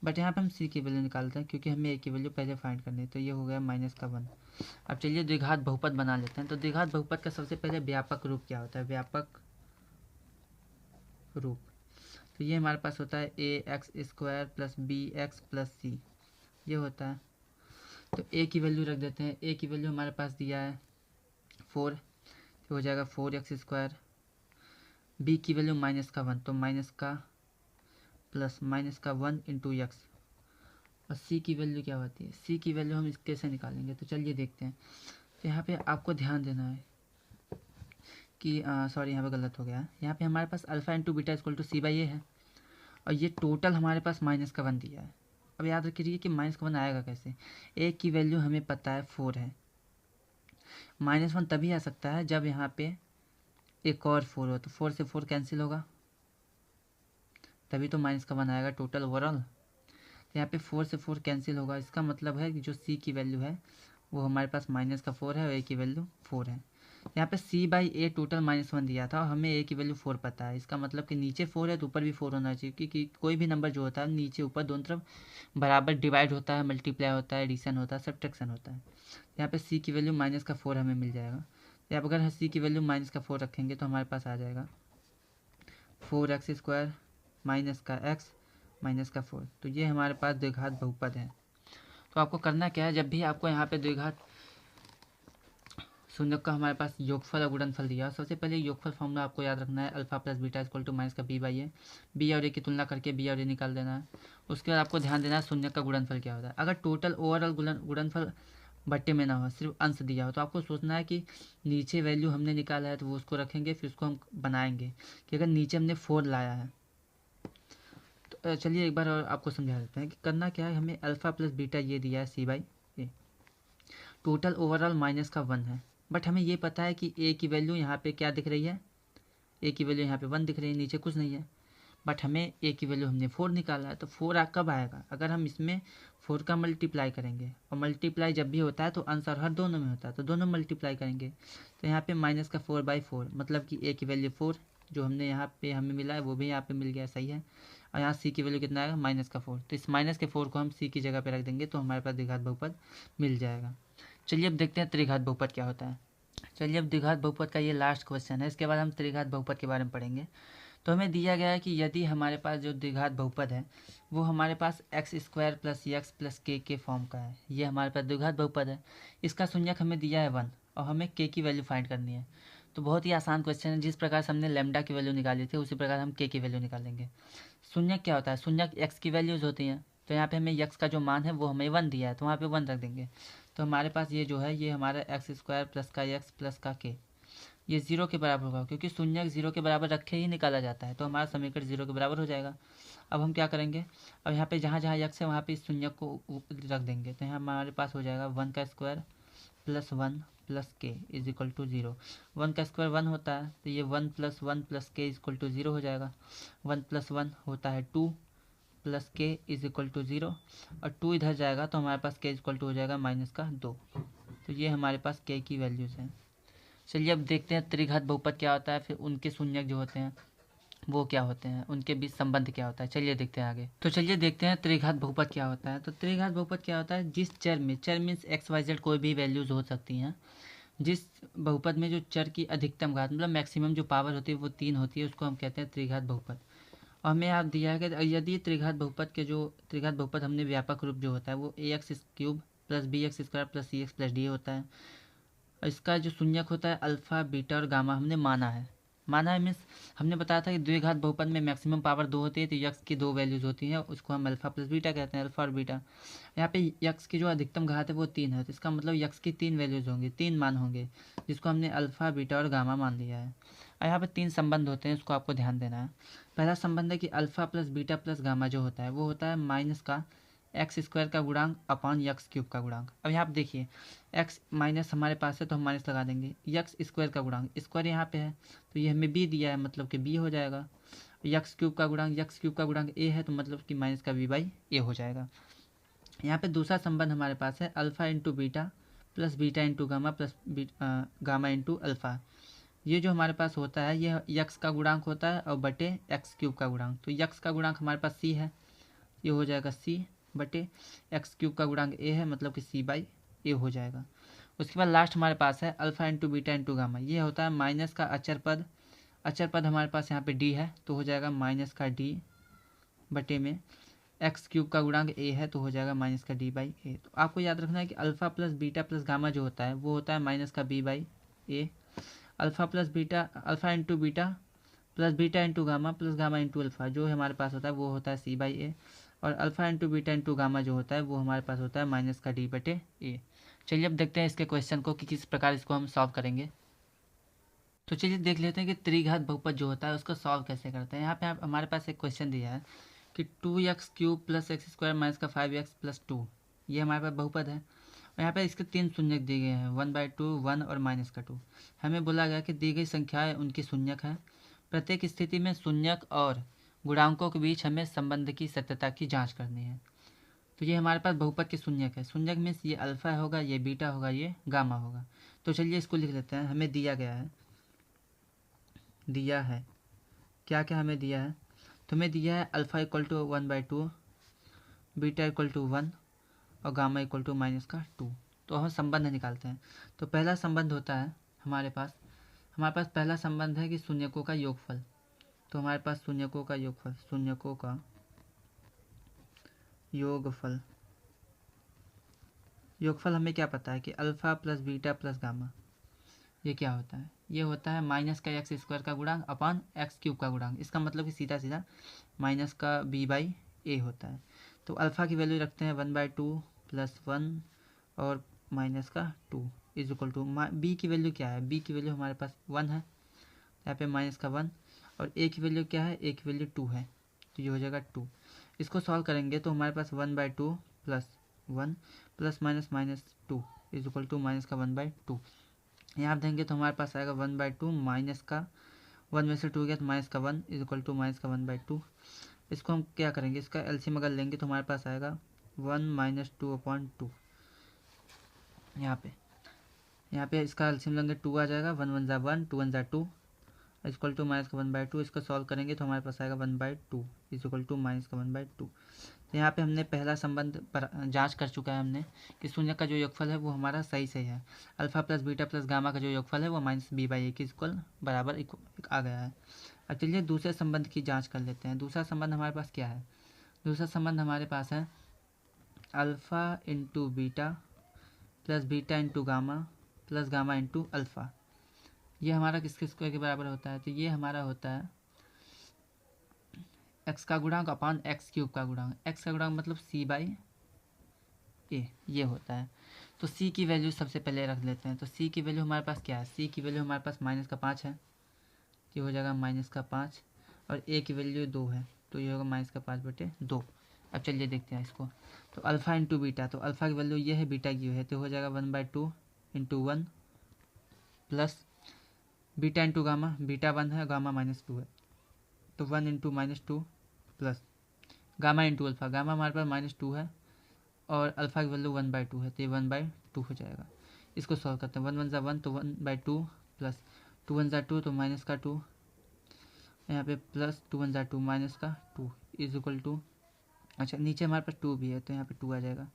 बट यहाँ पे हम सी की वैल्यू निकालते हैं क्योंकि हमें ए की वैल्यू पहले फाइंड करनी है। तो ये हो गया माइनस का 1। अब चलिए द्विघात बहुपद बना लेते हैं। तो द्विघात बहुपद का सबसे पहले व्यापक रूप क्या होता है? व्यापक रूप, तो ये हमारे पास होता है A X square plus B X plus C, ये होता है। तो ए की वैल्यू रख देते हैं, ए की वैल्यू हमारे पास दिया है 4, तो हो जाएगा 4x स्क्वायर। बी की वैल्यू माइनस का 1, तो माइनस का प्लस माइनस का 1 इंटू एक्स। और सी की वैल्यू क्या होती है? सी की वैल्यू हम इस कैसे निकालेंगे? तो चलिए देखते हैं। तो यहाँ पे आपको ध्यान देना है कि सॉरी यहाँ पे गलत हो गया। यहाँ पे हमारे पास alpha into beta equal to C by A है और ये टोटल हमारे पास माइनस का 1 दिया है। अब याद रखिए कि माइनस का 1 आएगा कैसे? ए की वैल्यू हमें पता है 4 है, -1 तभी आ सकता है जब यहाँ पे एक और 4 हो, तो 4 से 4 कैंसिल होगा, तभी तो माइनस का 1 आएगा टोटल ओवरऑल। तो यहाँ पे 4 से 4 कैंसिल होगा, इसका मतलब है कि जो सी की वैल्यू है वो हमारे पास माइनस का 4 है और ए की वैल्यू 4 है। यहाँ पे सी बाई ए टोटल -1 दिया था और हमें ए की वैल्यू 4 पता है। इसका मतलब कि नीचे 4 है तो ऊपर भी 4 होना चाहिए, क्योंकि कोई भी नंबर जो होता है नीचे ऊपर दोनों तरफ बराबर डिवाइड होता है, मल्टीप्लाई होता है, एडिशन होता है, सब्ट्रैक्शन होता है। यहाँ पे सी की वैल्यू माइनस का 4 हमें मिल जाएगा। तो अब अगर सी की वैल्यू माइनस का 4 रखेंगे तो हमारे पास आ जाएगा 4x स्क्वायर माइनस का x माइनस का 4। तो ये हमारे पास द्विघात बहुपद है। तो आपको करना क्या है, जब भी आपको यहाँ पे द्विघात शून्यक का हमारे पास योगफल और गुणनफल दिया, सबसे पहले योगफल फॉर्मूला आपको याद रखना है, alpha plus beta equal to minus का बी बाई ए। बी और ए की तुलना करके बी और ए निकाल देना है। उसके बाद आपको ध्यान देना है शून्यक का गुणनफल क्या होता है। अगर टोटल ओवरऑल गुणनफल बट्टे में ना हो, सिर्फ अंश दिया हो, तो आपको सोचना है कि नीचे वैल्यू हमने निकाला है तो वो उसको रखेंगे, फिर उसको हम बनाएंगे कि अगर नीचे हमने 4 लाया है। तो चलिए एक बार और आपको समझा देते हैं कि करना क्या है। हमें अल्फ़ा प्लस बीटा ये दिया है C by A, total overall minus का 1 है, बट हमें ये पता है कि ए की वैल्यू यहाँ पे क्या दिख रही है? ए की वैल्यू यहाँ पे 1 दिख रही है, नीचे कुछ नहीं है। बट हमें ए की वैल्यू हमने 4 निकाला है, तो 4 कब आएगा? अगर हम इसमें 4 का मल्टीप्लाई करेंगे, और मल्टीप्लाई जब भी होता है तो अंश और हर दोनों में होता है, तो दोनों मल्टीप्लाई करेंगे। तो यहाँ पे माइनस का 4/4 मतलब कि ए की वैल्यू 4 जो हमने यहाँ पे हमें मिला है वो भी यहाँ पे मिल गया, सही है। और यहाँ सी की वैल्यू कितना आएगा? माइनस का 4। तो इस माइनस के 4 को हम सी की जगह पे रख देंगे तो हमारे पास द्विघात बहुपद मिल जाएगा। चलिए अब देखते हैं त्रिघात बहुपद क्या होता है। चलिए अब द्विघात बहुपद का ये लास्ट क्वेश्चन है, इसके बाद हम त्रिघात बहुपद के बारे में पढ़ेंगे। तो हमें दिया गया है कि यदि हमारे पास जो द्विघात बहुपद है वो हमारे पास X square plus X plus के फॉर्म का है, ये हमारे पास द्विघात बहुपद है। इसका शून्यक हमें दिया है 1 और हमें के की वैल्यू फाइंड करनी है। तो बहुत ही आसान क्वेश्चन है, जिस प्रकार से हमने लेमडा की वैल्यू निकाली थी उसी प्रकार हम के की वैल्यू निकालेंगे। शून्यक क्या होता है? शून्यक एक्स की वैल्यूज़ होती हैं, तो यहाँ पे हमें एक्स का जो मान है वो हमें 1 दिया है तो वहाँ पे 1 रख देंगे। तो हमारे पास ये जो है ये हमारा एक्स स्क्वायर प्लस का एक्स प्लस का के, ये 0 के बराबर होगा, क्योंकि शून्यक 0 के बराबर रखे ही निकाला जाता है, तो हमारा समीकरण 0 के बराबर हो जाएगा। अब हम क्या करेंगे, अब यहाँ पे जहाँ जहाँ एक्स है वहाँ पे इस शून्यक को रख देंगे, तो यहाँ हमारे पास हो जाएगा 1 का स्क्वायर प्लस 1 प्लस के इज इक्वल टू 0। 1 का स्क्वायर 1 होता है, तो ये 1 प्लस 1 प्लस के इज इक्वल टू 0 हो जाएगा। 1 प्लस 1 होता है 2 प्लस के इज इक्वल टू 0, और 2 इधर जाएगा तो हमारे पास के इज इक्वल टू हो जाएगा -2। तो ये हमारे पास के की वैल्यूज़ हैं। चलिए अब देखते हैं त्रिघात बहुपद क्या होता है, फिर उनके शून्यक जो होते हैं वो क्या होते हैं, उनके बीच संबंध क्या होता है। चलिए देखते हैं आगे। तो चलिए देखते हैं त्रिघात बहुपद क्या होता है। तो त्रिघात बहुपद क्या होता है? जिस चर मीन्स एक्स वाई जेड कोई भी वैल्यूज़ हो सकती हैं, जिस बहुपद में जो चर की अधिकतम घात मतलब मैक्सिमम जो पावर होती है वो 3 होती है, उसको हम कहते हैं त्रिघात बहुपद। और हमें आप दिया है कि यदि त्रिघात बहुपद के जो त्रिघात बहुपद हमने व्यापक रूप जो होता है वो ax³ plus bx² plus cx plus D होता है, और इसका जो शून्यक होता है अल्फ़ा बीटा और गामा हमने माना है मीन्स हमने बताया था कि द्विघात बहुपद में मैक्सिमम पावर 2 होती है, तो यक्स की 2 वैल्यूज़ होती हैं, उसको हम अल्फ़ा प्लस बीटा कहते हैं, अल्फ़ा और बीटा। यहाँ पे यक्स की जो अधिकतम घात है वो 3 है, तो इसका मतलब यक्स की 3 वैल्यूज़ होंगी, 3 मान होंगे, जिसको हमने अल्फ़ा बीटा और गामा मान लिया है। और यहाँ पे 3 संबंध होते हैं, उसको आपको ध्यान देना है। पहला संबंध है कि alpha plus beta plus gamma जो होता है वो होता है माइनस का एक्स स्क्वायर का गुणांक अपॉन यक्स क्यूब का गुणांक। अब यहाँ पे देखिए एक्स माइनस हमारे पास है तो हम माइनस लगा देंगे, यक्स स्क्वायर का गुणांक, स्क्वायर यहाँ पे है तो ये हमें बी दिया है मतलब कि बी हो जाएगा। यक्स क्यूब का गुणांक, यक्स क्यूब का गुणांक ए है तो मतलब कि माइनस का बी बाई ए हो जाएगा। यहाँ पे दूसरा संबंध हमारे पास है alpha into beta plus beta into gamma plus gamma into alpha. ये जो हमारे पास होता है ये यक्स का गुणांक होता है और बटे एक्स क्यूब का गुणांक। तो यक्स का गुणांक हमारे पास सी है, ये हो जाएगा सी बटे एक्स क्यूब का गुणांक ए है मतलब कि सी बाई ए हो जाएगा। उसके बाद लास्ट हमारे पास है alpha into beta into gamma, ये होता है माइनस का अचर पद। अचर पद हमारे पास यहाँ पे डी है तो हो जाएगा माइनस का डी बटे में एक्स क्यूब का गुणांक ए है तो हो जाएगा माइनस का डी बाई ए। तो आपको याद रखना है कि alpha plus beta plus gamma जो होता है वो होता है माइनस का B by A. Alpha plus beta, alpha into beta plus beta into gamma plus gamma into alpha जो हमारे पास होता है वो होता है सी बाई ए। और alpha into beta into gamma जो होता है वो हमारे पास होता है माइनस का डी बटे ए। चलिए अब देखते हैं इसके क्वेश्चन को कि किस प्रकार इसको हम सॉल्व करेंगे। तो चलिए देख लेते हैं कि त्रिघात बहुपद जो होता है उसको सॉल्व कैसे करते हैं। यहाँ पे हमारे पास एक क्वेश्चन दिया है कि 2x cube plus x square minus का 5x प्लस 2, ये हमारे पास बहुपद है। और यहाँ पे इसके 3 शून्यक दिए गए हैं 1/2, 1 और माइनस का 2। हमें बोला गया कि दी गई संख्याएं उनकी शून्यक है। प्रत्येक स्थिति में शून्यक और गुणांकों के बीच हमें संबंध की सत्यता की जाँच करनी है। तो ये हमारे पास बहुपद के शून्यक है। शून्यक मीन्स ये अल्फ़ा होगा, ये बीटा होगा, ये गामा होगा। तो चलिए इसको लिख लेते हैं। हमें दिया गया है, दिया है क्या क्या हमें दिया है, तो हमें दिया है alpha equal to 1/2, beta equal to 1 और गामा इक्वल टू माइनस का 2। तो हम संबंध निकालते हैं। तो पहला संबंध होता है हमारे पास पहला संबंध है कि शून्यकों का योगफल। तो हमारे पास शून्यकों का योगफल, शून्यकों का योगफल, योगफल हमें क्या पता है कि alpha plus beta plus gamma ये क्या होता है, ये होता है माइनस का एक्स स्क्वायर का गुणांक अपॉन एक्स क्यूब का गुणांक। इसका मतलब कि सीधा सीधा माइनस का बी बाई ए होता है। तो अल्फ़ा की वैल्यू रखते हैं 1/2 प्लस 1 और माइनस का 2 इज इक्वल टू बी की वैल्यू क्या है, बी की वैल्यू हमारे पास 1 है, यहाँ पे माइनस का 1 और ए की वैल्यू क्या है, ए की वैल्यू 2 है तो ये हो जाएगा 2। इसको सॉल्व करेंगे तो हमारे पास 1/2 plus 1 plus minus minus 2 is equal to minus का 1/2। यहाँ आप देंगे तो हमारे पास आएगा 1/2 माइनस का 1 में से 2 गया तो माइनस का 1 इज इक्वल टू माइनस का 1/2। इसको हम क्या करेंगे, इसका एलसीएम अगर लेंगे तो हमारे पास आएगा 1 माइनस 2/2। यहाँ पे इसका एलसीएम लेंगे 2 आ जाएगा, 1 1 ज़ा 1, 2 1 ज़ा 2 इज इक्वल टू माइनस का 1/2। इसको सॉल्व करेंगे तो हमारे पास आएगा 1/2 इज इक्वल टू माइनस का 1/2। तो यहाँ पे हमने पहला संबंध पर जांच कर चुका है हमने कि शून्य का जो योगफल है वो हमारा सही सही है। Alpha plus beta plus gamma का जो योगफल है वो माइनस बी बाई ए के इक्वल बराबर आ गया है। अब चलिए दूसरे संबंध की जांच कर लेते हैं। दूसरा संबंध हमारे पास क्या है, दूसरा संबंध हमारे पास है alpha into beta plus beta into gamma plus gamma into alpha. ये हमारा किसके स्क्वायर के बराबर होता है, तो ये हमारा होता है एक्स का गुणांक अपॉन एक्स क्यूब का गुणांक। एक्स का गुणांक मतलब सी बाई ए ये होता है। तो सी की वैल्यू सबसे पहले रख लेते हैं। तो सी की वैल्यू हमारे पास क्या है, सी की वैल्यू हमारे पास माइनस का 5 है, ये हो जाएगा माइनस का 5 और ए की वैल्यू 2 है तो ये होगा माइनस का 5/2। अब चलिए देखते हैं इसको। तो अल्फ़ा इंटू बीटा, तो अल्फ़ा की वैल्यू ये है, बीटा की है तो हो जाएगा 1/2 into 1 plus beta into gamma, beta 1 है गामा -2 है तो 1 into -2 plus gamma into alpha, gamma हमारे पास -2 है और अल्फ़ा की वैल्यू 1/2 है तो ये 1/2 हो जाएगा। इसको सॉल्व करते हैं, 1 1 ज़ा 1 तो 1/2 प्लस 2 1 ज़ा 2 तो माइनस का 2, यहाँ पे प्लस 2 1 ज़ा 2 माइनस का 2 इज इक्वल टू, अच्छा नीचे हमारे पास 2 भी है तो यहाँ पे 2 आ जाएगा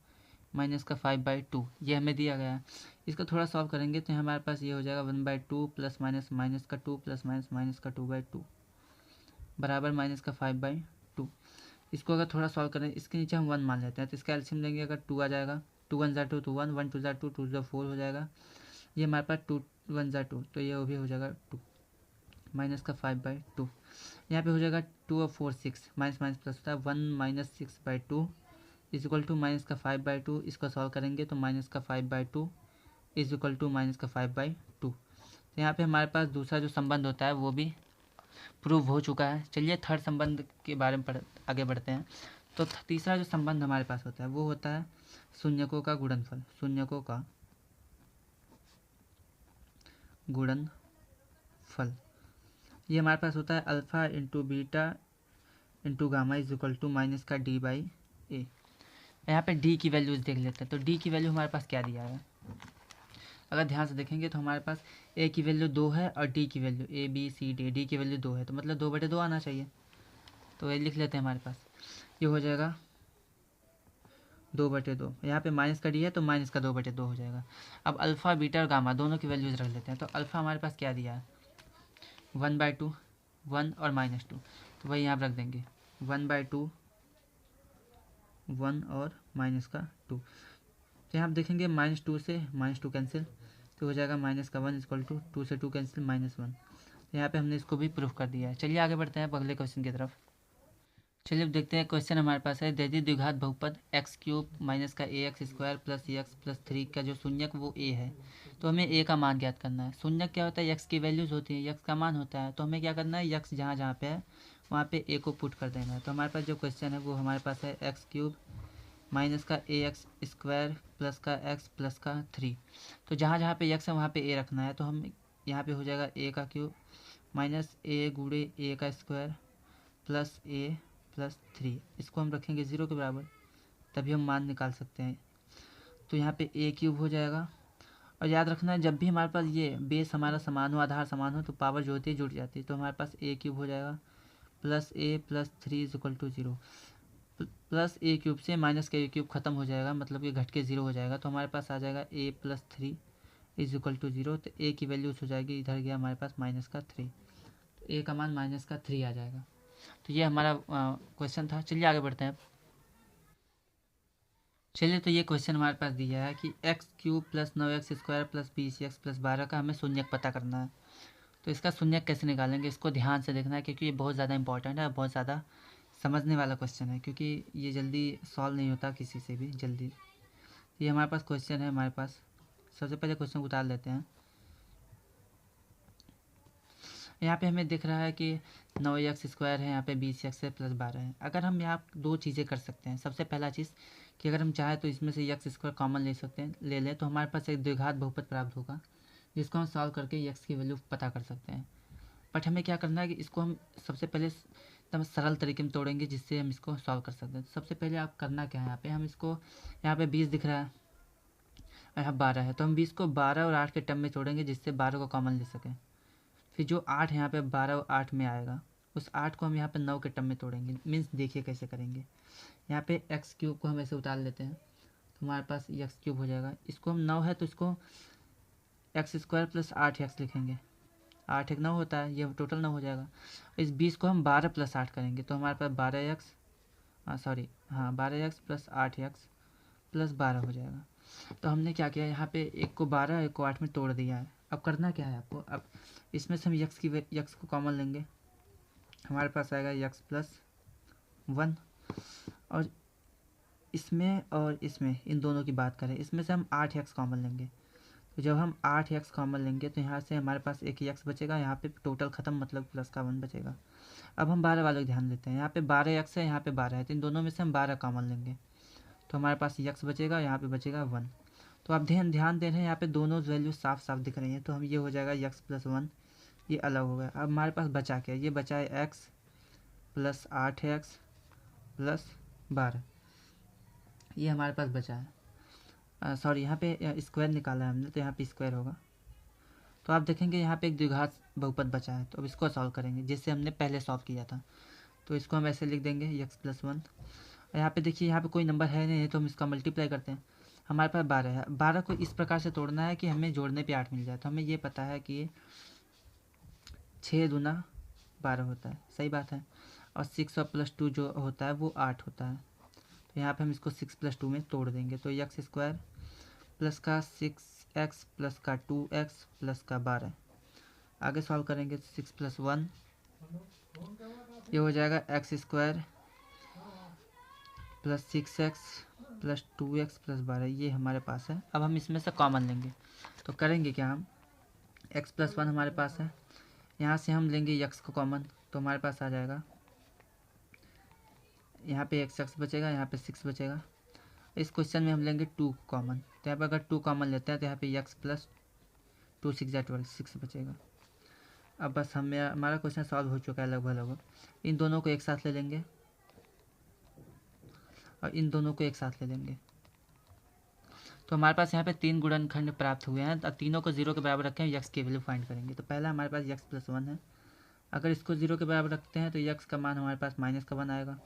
माइनस का 5/2, ये हमें दिया गया है। इसको थोड़ा सॉल्व करेंगे तो हमारे पास ये हो जाएगा 1/2 प्लस माइनस माइनस का 2 प्लस माइनस माइनस का 2/2 बराबर माइनस का 5/2। इसको अगर थोड़ा सॉल्व करें, इसके नीचे हम 1 मान लेते हैं तो इसका एलसीएम लेंगे अगर 2 आ जाएगा, 2 1 ज़ा 2 तो 1, 1 2 ज़ा 2, 2 ज़ा 4 हो जाएगा। ये हमारे पास 2 1 ज़ा 2 तो ये भी हो जाएगा 2 माइनस का 5/2। यहाँ पे हो जाएगा 2 और 4 6 माइनस माइनस प्लस होता है 1 - 6/2 इज इक्वल टू माइनस का 5/2। इसको सॉल्व करेंगे तो माइनस का 5/2 इज इक्वल टू माइनस का 5/2। तो यहाँ पे हमारे पास दूसरा जो संबंध होता है वो भी प्रूव हो चुका है। चलिए थर्ड संबंध के बारे में आगे बढ़ते हैं। तो तीसरा जो संबंध हमारे पास होता है वो होता है शून्यकों का गुणनफल। शून्यकों का गुणनफल ये हमारे पास होता है alpha into beta into gamma is equal to minus का डी बाई ए। यहाँ पे डी की वैल्यूज देख लेते हैं। तो डी की वैल्यू हमारे पास क्या दिया है, अगर ध्यान से देखेंगे तो हमारे पास ए की वैल्यू 2 है और डी की वैल्यू डी की वैल्यू 2 है, तो मतलब 2/2 आना चाहिए। तो ये लिख लेते हैं, हमारे पास ये हो जाएगा 2/2। यहाँ पे माइनस का डी है तो माइनस का 2/2 हो जाएगा। अब अल्फ़ा बीटा और गामा दोनों की वैल्यूज रख लेते हैं। तो अल्फ़ा हमारे पास क्या दिया है 1/2, 1 और -2, तो वही यहाँ रख देंगे 1/2, 1 और -2। तो यहाँ आप देखेंगे -2 से -2 कैंसिल, तो हो जाएगा माइनस का 1 इक्वल टू 2 से 2 कैंसिल -1। तो यहाँ पे हमने इसको भी प्रूफ कर दिया है। चलिए आगे बढ़ते हैं अगले क्वेश्चन की तरफ। चलिए अब देखते हैं क्वेश्चन हमारे पास है दीदी द्विघात बहुपद x³ माइनस का ax² प्लस x प्लस 3 का जो शून्यक वो a है। तो हमें a का मान ज्ञात करना है। शून्यक क्या होता है, x की वैल्यूज होती है, x का मान होता है। तो हमें क्या करना है, x जहाँ जहाँ पे है वहाँ पे a को पुट कर देना है। तो हमारे पास जो क्वेश्चन है वो हमारे पास है x³ माइनस का ax² प्लस का x प्लस का 3। तो जहाँ जहाँ पे x है वहाँ पे a रखना है। तो हम यहाँ पे हो जाएगा a³ माइनस a गुणे a² प्लस a प्लस 3, इसको हम रखेंगे 0 के बराबर, तभी हम मान निकाल सकते हैं। तो यहाँ पे a³ हो जाएगा। और याद रखना है जब भी हमारे पास ये बेस हमारा समान हो, आधार समान हो, तो पावर जो होती है जुड़ जाती है। तो हमारे पास a³ हो जाएगा plus a plus 3 is equal to 0। Plus a³ से माइनस का a³ खत्म हो जाएगा, मतलब कि घट के 0 हो जाएगा। तो हमारे पास आ जाएगा a plus 3 is equal to 0। तो a की वैल्यूज हो जाएगी, इधर गया हमारे पास माइनस का 3, तो a का मान माइनस का 3 आ जाएगा। तो ये हमारा क्वेश्चन था। चलिए आगे बढ़ते हैं। चलिए तो ये क्वेश्चन हमारे पास दिया है कि x³ plus 9x² plus 20x plus 12 का हमें शून्यक पता करना है। तो इसका शून्यक कैसे निकालेंगे, इसको ध्यान से देखना है, क्योंकि ये बहुत ज़्यादा इंपॉर्टेंट है, बहुत ज़्यादा समझने वाला क्वेश्चन है, क्योंकि ये जल्दी सॉल्व नहीं होता किसी से भी जल्दी। ये हमारे पास क्वेश्चन है। हमारे पास सबसे पहले क्वेश्चन उतार लेते हैं। यहाँ पे हमें दिख रहा है कि 9x² है, यहाँ पे 20x है प्लस 12 है। अगर हम यहाँ दो चीज़ें कर सकते हैं। सबसे पहला चीज़ कि अगर हम चाहें तो इसमें से x² कॉमन ले सकते हैं, ले लें, तो हमारे पास एक द्विघात बहुपद प्राप्त होगा, जिसको हम सॉल्व करके x की वैल्यू पता कर सकते हैं। बट हमें क्या करना है कि इसको हम सबसे पहले एकदम सरल तरीके में तोड़ेंगे, जिससे हम इसको सॉल्व कर सकते हैं। सबसे पहले आप करना क्या है, यहाँ पे हम इसको, यहाँ पे 20 दिख रहा है और यहाँ 12 है, तो हम 20 को 12 और 8 के टर्म में तोड़ेंगे, जिससे 12 को कॉमन ले सकें। फिर जो 8 है यहाँ पे 12 और 8 में आएगा, उस 8 को हम यहाँ पे 9 के टर्म में तोड़ेंगे। मीन्स देखिए कैसे करेंगे। यहाँ पे x³ को हम ऐसे उतार लेते हैं, तो हमारे पास x³ हो जाएगा। इसको हम 9 है तो इसको x² प्लस 8x लिखेंगे। 8 एक 9 होता है, ये टोटल 9 हो जाएगा। इस 20 को हम 12 प्लस 8 करेंगे, तो हमारे पास 12x प्लस 8x प्लस 12 हो जाएगा। तो हमने क्या किया, यहाँ पे एक को 12 एक को 8 में तोड़ दिया है। अब करना क्या है आपको, अब इसमें से हम x को कॉमन लेंगे, हमारे पास आएगा x प्लस 1। और इसमें इन दोनों की बात करें, इसमें से हम 8x कॉमन लेंगे। तो जब हम 8x कॉमन लेंगे तो यहाँ से हमारे पास एक x बचेगा, यहाँ पे टोटल ख़त्म, मतलब प्लस का 1 बचेगा। अब हम 12 वालों को ध्यान देते हैं। यहाँ पे 12x है, यहाँ पे 12 है, तो इन दोनों में से हम 12 कॉमन लेंगे, तो हमारे पास x बचेगा, यहाँ पे बचेगा 1। तो आप ध्यान दे रहे हैं, यहाँ पे दोनों वैल्यू साफ साफ दिख रही हैं। तो हम ये हो जाएगा x प्लस 1, ये अलग हो गया। अब हमारे पास बचा क्या, ये बचा है x प्लस 8x प्लस 12, ये हमारे पास बचा है। सॉरी, यहाँ पे स्क्वायर निकाला है हमने, तो यहाँ पे स्क्वायर होगा। तो आप देखेंगे यहाँ पे एक द्विघात बहुपद बचा है, तो अब इसको सॉल्व करेंगे, जिससे हमने पहले सॉल्व किया था। तो इसको हम ऐसे लिख देंगे x प्लस 1। और यहाँ पे देखिए, यहाँ पे कोई नंबर है नहीं, तो हम इसका मल्टीप्लाई करते हैं। हमारे पास 12 है। 12 को इस प्रकार से तोड़ना है कि हमें जोड़ने पे 8 मिल जाए। तो हमें ये पता है कि 6 दूना 12 होता है, सही बात है। और 6 और प्लस 2 जो होता है वो 8 होता है। तो यहाँ पे हम इसको 6 प्लस 2 में तोड़ देंगे, तो x² प्लस का 6x प्लस का 2x प्लस का 12। आगे सॉल्व करेंगे तो 6 प्लस 1, ये हो जाएगा x² plus 6x plus 2x plus 12, ये हमारे पास है। अब हम इसमें से कॉमन लेंगे, तो करेंगे क्या, हम x प्लस 1 हमारे पास है, यहाँ से हम लेंगे x को कॉमन, तो हमारे पास आ जाएगा यहाँ पे x बचेगा, यहाँ पे 6 बचेगा। इस क्वेश्चन में हम लेंगे 2 कॉमन, तो यहाँ पे अगर 2 कॉमन लेते हैं तो यहाँ पे x प्लस 2 6 12 6 बचेगा। अब बस हमारा क्वेश्चन सॉल्व हो चुका है लगभग। इन दोनों को एक साथ ले लेंगे और इन दोनों को एक साथ ले लेंगे, तो हमारे पास यहाँ पे 3 गुणनखंड प्राप्त हुए हैं। अब तीनों को 0 के बराबर रखें, यक्स की वैल्यू फाइंड करेंगे। तो पहला हमारे पास यक्स प्लस 1 है, अगर इसको 0 के बराबर रखते हैं तो यक्स का मान हमारे पास माइनस का 1 आएगा।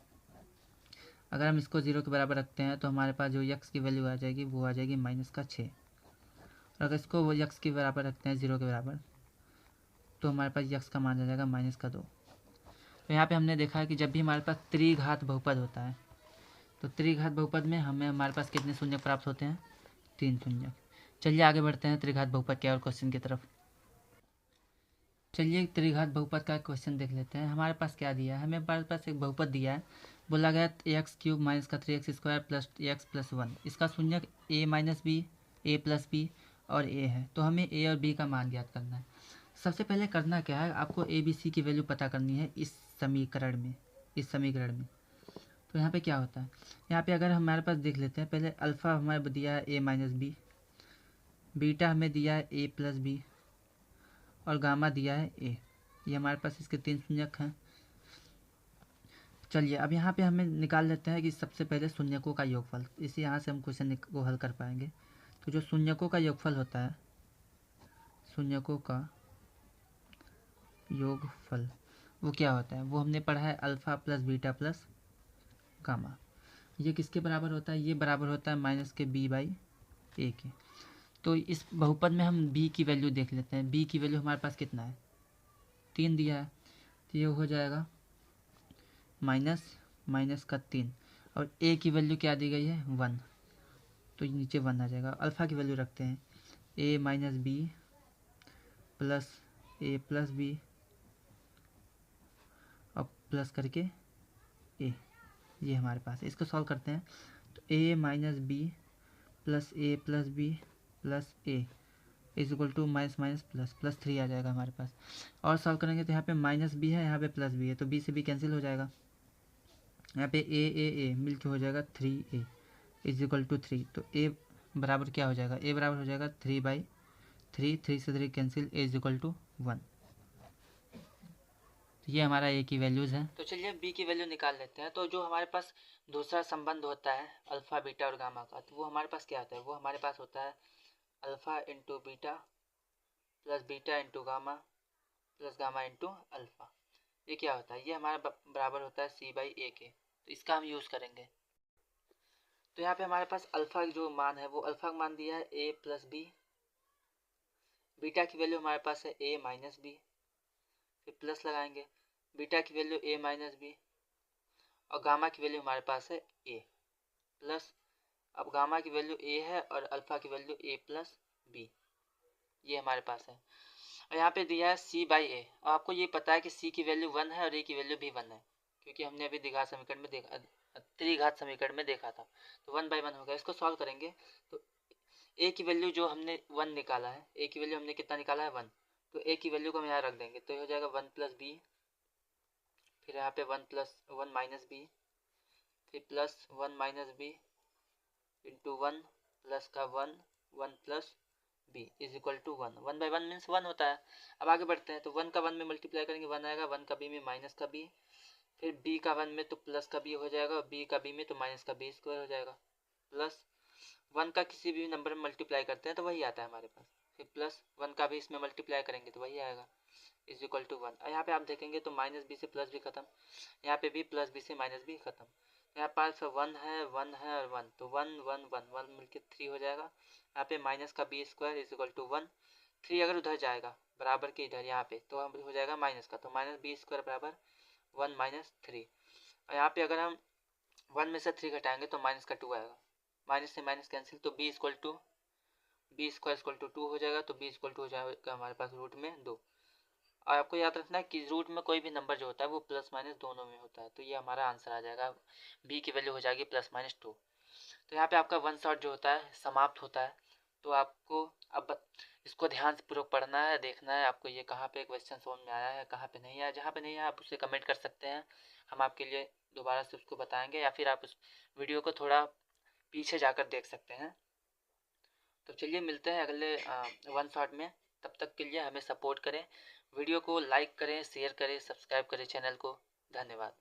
अगर हम इसको 0 के बराबर रखते हैं तो हमारे पास जो यक्स की वैल्यू आ जाएगी वो आ जाएगी माइनस का 6। और अगर इसको वो यक्स के बराबर रखते हैं 0 के बराबर, तो हमारे पास यक्स का मान आ जाएगा माइनस का 2। तो यहाँ पे हमने देखा है कि जब भी हमारे पास त्रिघात बहुपद होता है तो त्रिघात बहुपद में हमारे पास कितने शून्य प्राप्त होते हैं? 3 शून्य। चलिए आगे बढ़ते हैं त्रिघात बहुपद के और क्वेश्चन की तरफ। चलिए त्रिघात बहुपद का क्वेश्चन देख लेते हैं। हमारे पास क्या दिया है? हमारे पास एक बहुपद दिया है, बोला गया एक्स क्यूब माइनस का 3x² प्लस एक्स प्लस 1, इसका शून्यक a minus b, a plus b और a है। तो हमें a और b का मान ज्ञात करना है। सबसे पहले करना क्या है, आपको a b c की वैल्यू पता करनी है इस समीकरण में। तो यहाँ पे क्या होता है, यहाँ पे अगर हमारे पास देख लेते हैं, पहले अल्फ़ा हमारे दिया है a माइनस बी, बीटा हमें दिया है a प्लस बी और गामा दिया है a। ये हमारे पास इसके 3 शून्यक हैं। चलिए अब यहाँ पे हमें निकाल लेते हैं कि सबसे पहले शून्यकों का योगफल। इसी यहाँ से हम क्वेश्चन को हल कर पाएंगे। तो जो शून्यकों का योगफल होता है, शून्यकों का योगफल वो क्या होता है, वो हमने पढ़ा है alpha plus beta plus gamma. ये किसके बराबर होता है? ये बराबर होता है माइनस के b बाई ए के। तो इस बहुपद में हम b की वैल्यू देख लेते हैं। b की वैल्यू हमारे पास कितना है? 3 दिया है, तो ये हो जाएगा माइनस का 3। और a की वैल्यू क्या दी गई है? 1, तो नीचे 1 आ जाएगा। अल्फ़ा की वैल्यू रखते हैं a minus b plus a plus b और प्लस करके a, ये हमारे पास है। इसको सॉल्व करते हैं तो a minus b plus a plus b plus a is equal to minus minus plus plus 3 आ जाएगा हमारे पास। और सॉल्व करेंगे तो यहाँ पे माइनस बी है, यहाँ पे प्लस बी है, तो बी से बी कैंसिल हो जाएगा। यहाँ पे ए मिल के हो जाएगा 3a इज इक्वल टू 3। तो a बराबर क्या हो जाएगा? a बराबर हो जाएगा 3/3, 3 से 3 cancel, a is equal to 1। तो ये हमारा a की वैल्यूज़ हैं। तो चलिए b की वैल्यू निकाल लेते हैं। तो जो हमारे पास दूसरा संबंध होता है अल्फ़ा बीटा और गामा का, तो वो हमारे पास क्या होता है? वो हमारे पास होता है alpha into beta plus beta into gamma plus gamma into alpha. ये क्या होता है? ये हमारा बराबर होता है c बाई ए के। तो इसका हम यूज़ करेंगे। तो यहाँ पे हमारे पास अल्फ़ा जो मान है वो अल्फ़ा का मान दिया है a प्लस बी, बीटा की वैल्यू हमारे पास है a माइनस बी, फिर प्लस लगाएंगे, बीटा की वैल्यू a माइनस बी और गामा की वैल्यू हमारे पास है a प्लस, अब गामा की वैल्यू a है और अल्फ़ा की वैल्यू a प्लस बी, ये हमारे पास है। और यहाँ पे दिया है c बाई ए, और आपको ये पता है कि c की वैल्यू 1 है और a की वैल्यू भी 1 है, क्योंकि हमने अभी त्रिघात समीकरण में देखा था। तो 1/1 होगा। इसको सॉल्व करेंगे तो a की वैल्यू जो हमने 1 निकाला है, a की वैल्यू हमने कितना निकाला है? 1। तो a की वैल्यू को हम यहाँ रख देंगे, तो ये हो जाएगा 1 प्लस बी, फिर यहाँ पे 1 माइनस बी, फिर plus 1 minus b into 1 plus का 1 plus b is equal to 1। 1/1 means 1 होता है। अब आगे बढ़ते हैं तो 1 का 1 में मल्टीप्लाई करेंगे 1 आएगा, 1 का b में माइनस का b, फिर b का 1 में तो प्लस का b हो जाएगा, b का b में तो माइनस का b स्क्वायर हो जाएगा, प्लस 1 का किसी भी नंबर में मल्टीप्लाई करते हैं तो वही आता है हमारे पास, फिर प्लस 1 का भी इसमें मल्टीप्लाई करेंगे तो वही आएगा इज इक्वल टू 1। यहाँ पे आप देखेंगे तो माइनस बी से प्लस भी खत्म, यहाँ पे भी प्लस बी से माइनस भी खत्म। यहाँ पास 1 है और 1, तो 1 मिलकर 3 हो जाएगा। यहाँ पे माइनस का b square is equal to 1, 3 अगर उधर जाएगा बराबर के इधर यहाँ पे तो हो जाएगा माइनस का, तो माइनस बी स्क्वायर बराबर 1 माइनस 3। और यहाँ पे अगर हम 1 में से 3 घटाएंगे तो माइनस का 2 आएगा, माइनस से माइनस कैंसिल, तो b स्क्वायर इक्वल टू 2 हो जाएगा, तो b इक्वल टू हो जाएगा हमारे पास रूट में 2। और आपको याद रखना है कि रूट में कोई भी नंबर जो होता है वो प्लस माइनस दोनों में होता है, तो ये हमारा आंसर आ जाएगा। b की वैल्यू हो जाएगी +-2। तो यहाँ पे आपका 1 शॉट जो होता है समाप्त होता है। तो आपको अब इसको ध्यान से पूर्वक पढ़ना है, देखना है आपको ये कहाँ पे क्वेश्चन समझ में आया है, कहाँ पे नहीं आया। जहाँ पे नहीं आया आप उसे कमेंट कर सकते हैं, हम आपके लिए दोबारा से उसको बताएंगे, या फिर आप उस वीडियो को थोड़ा पीछे जाकर देख सकते हैं। तो चलिए मिलते हैं अगले वन शॉट में। तब तक के लिए हमें सपोर्ट करें, वीडियो को लाइक करें, शेयर करें, सब्सक्राइब करें चैनल को। धन्यवाद।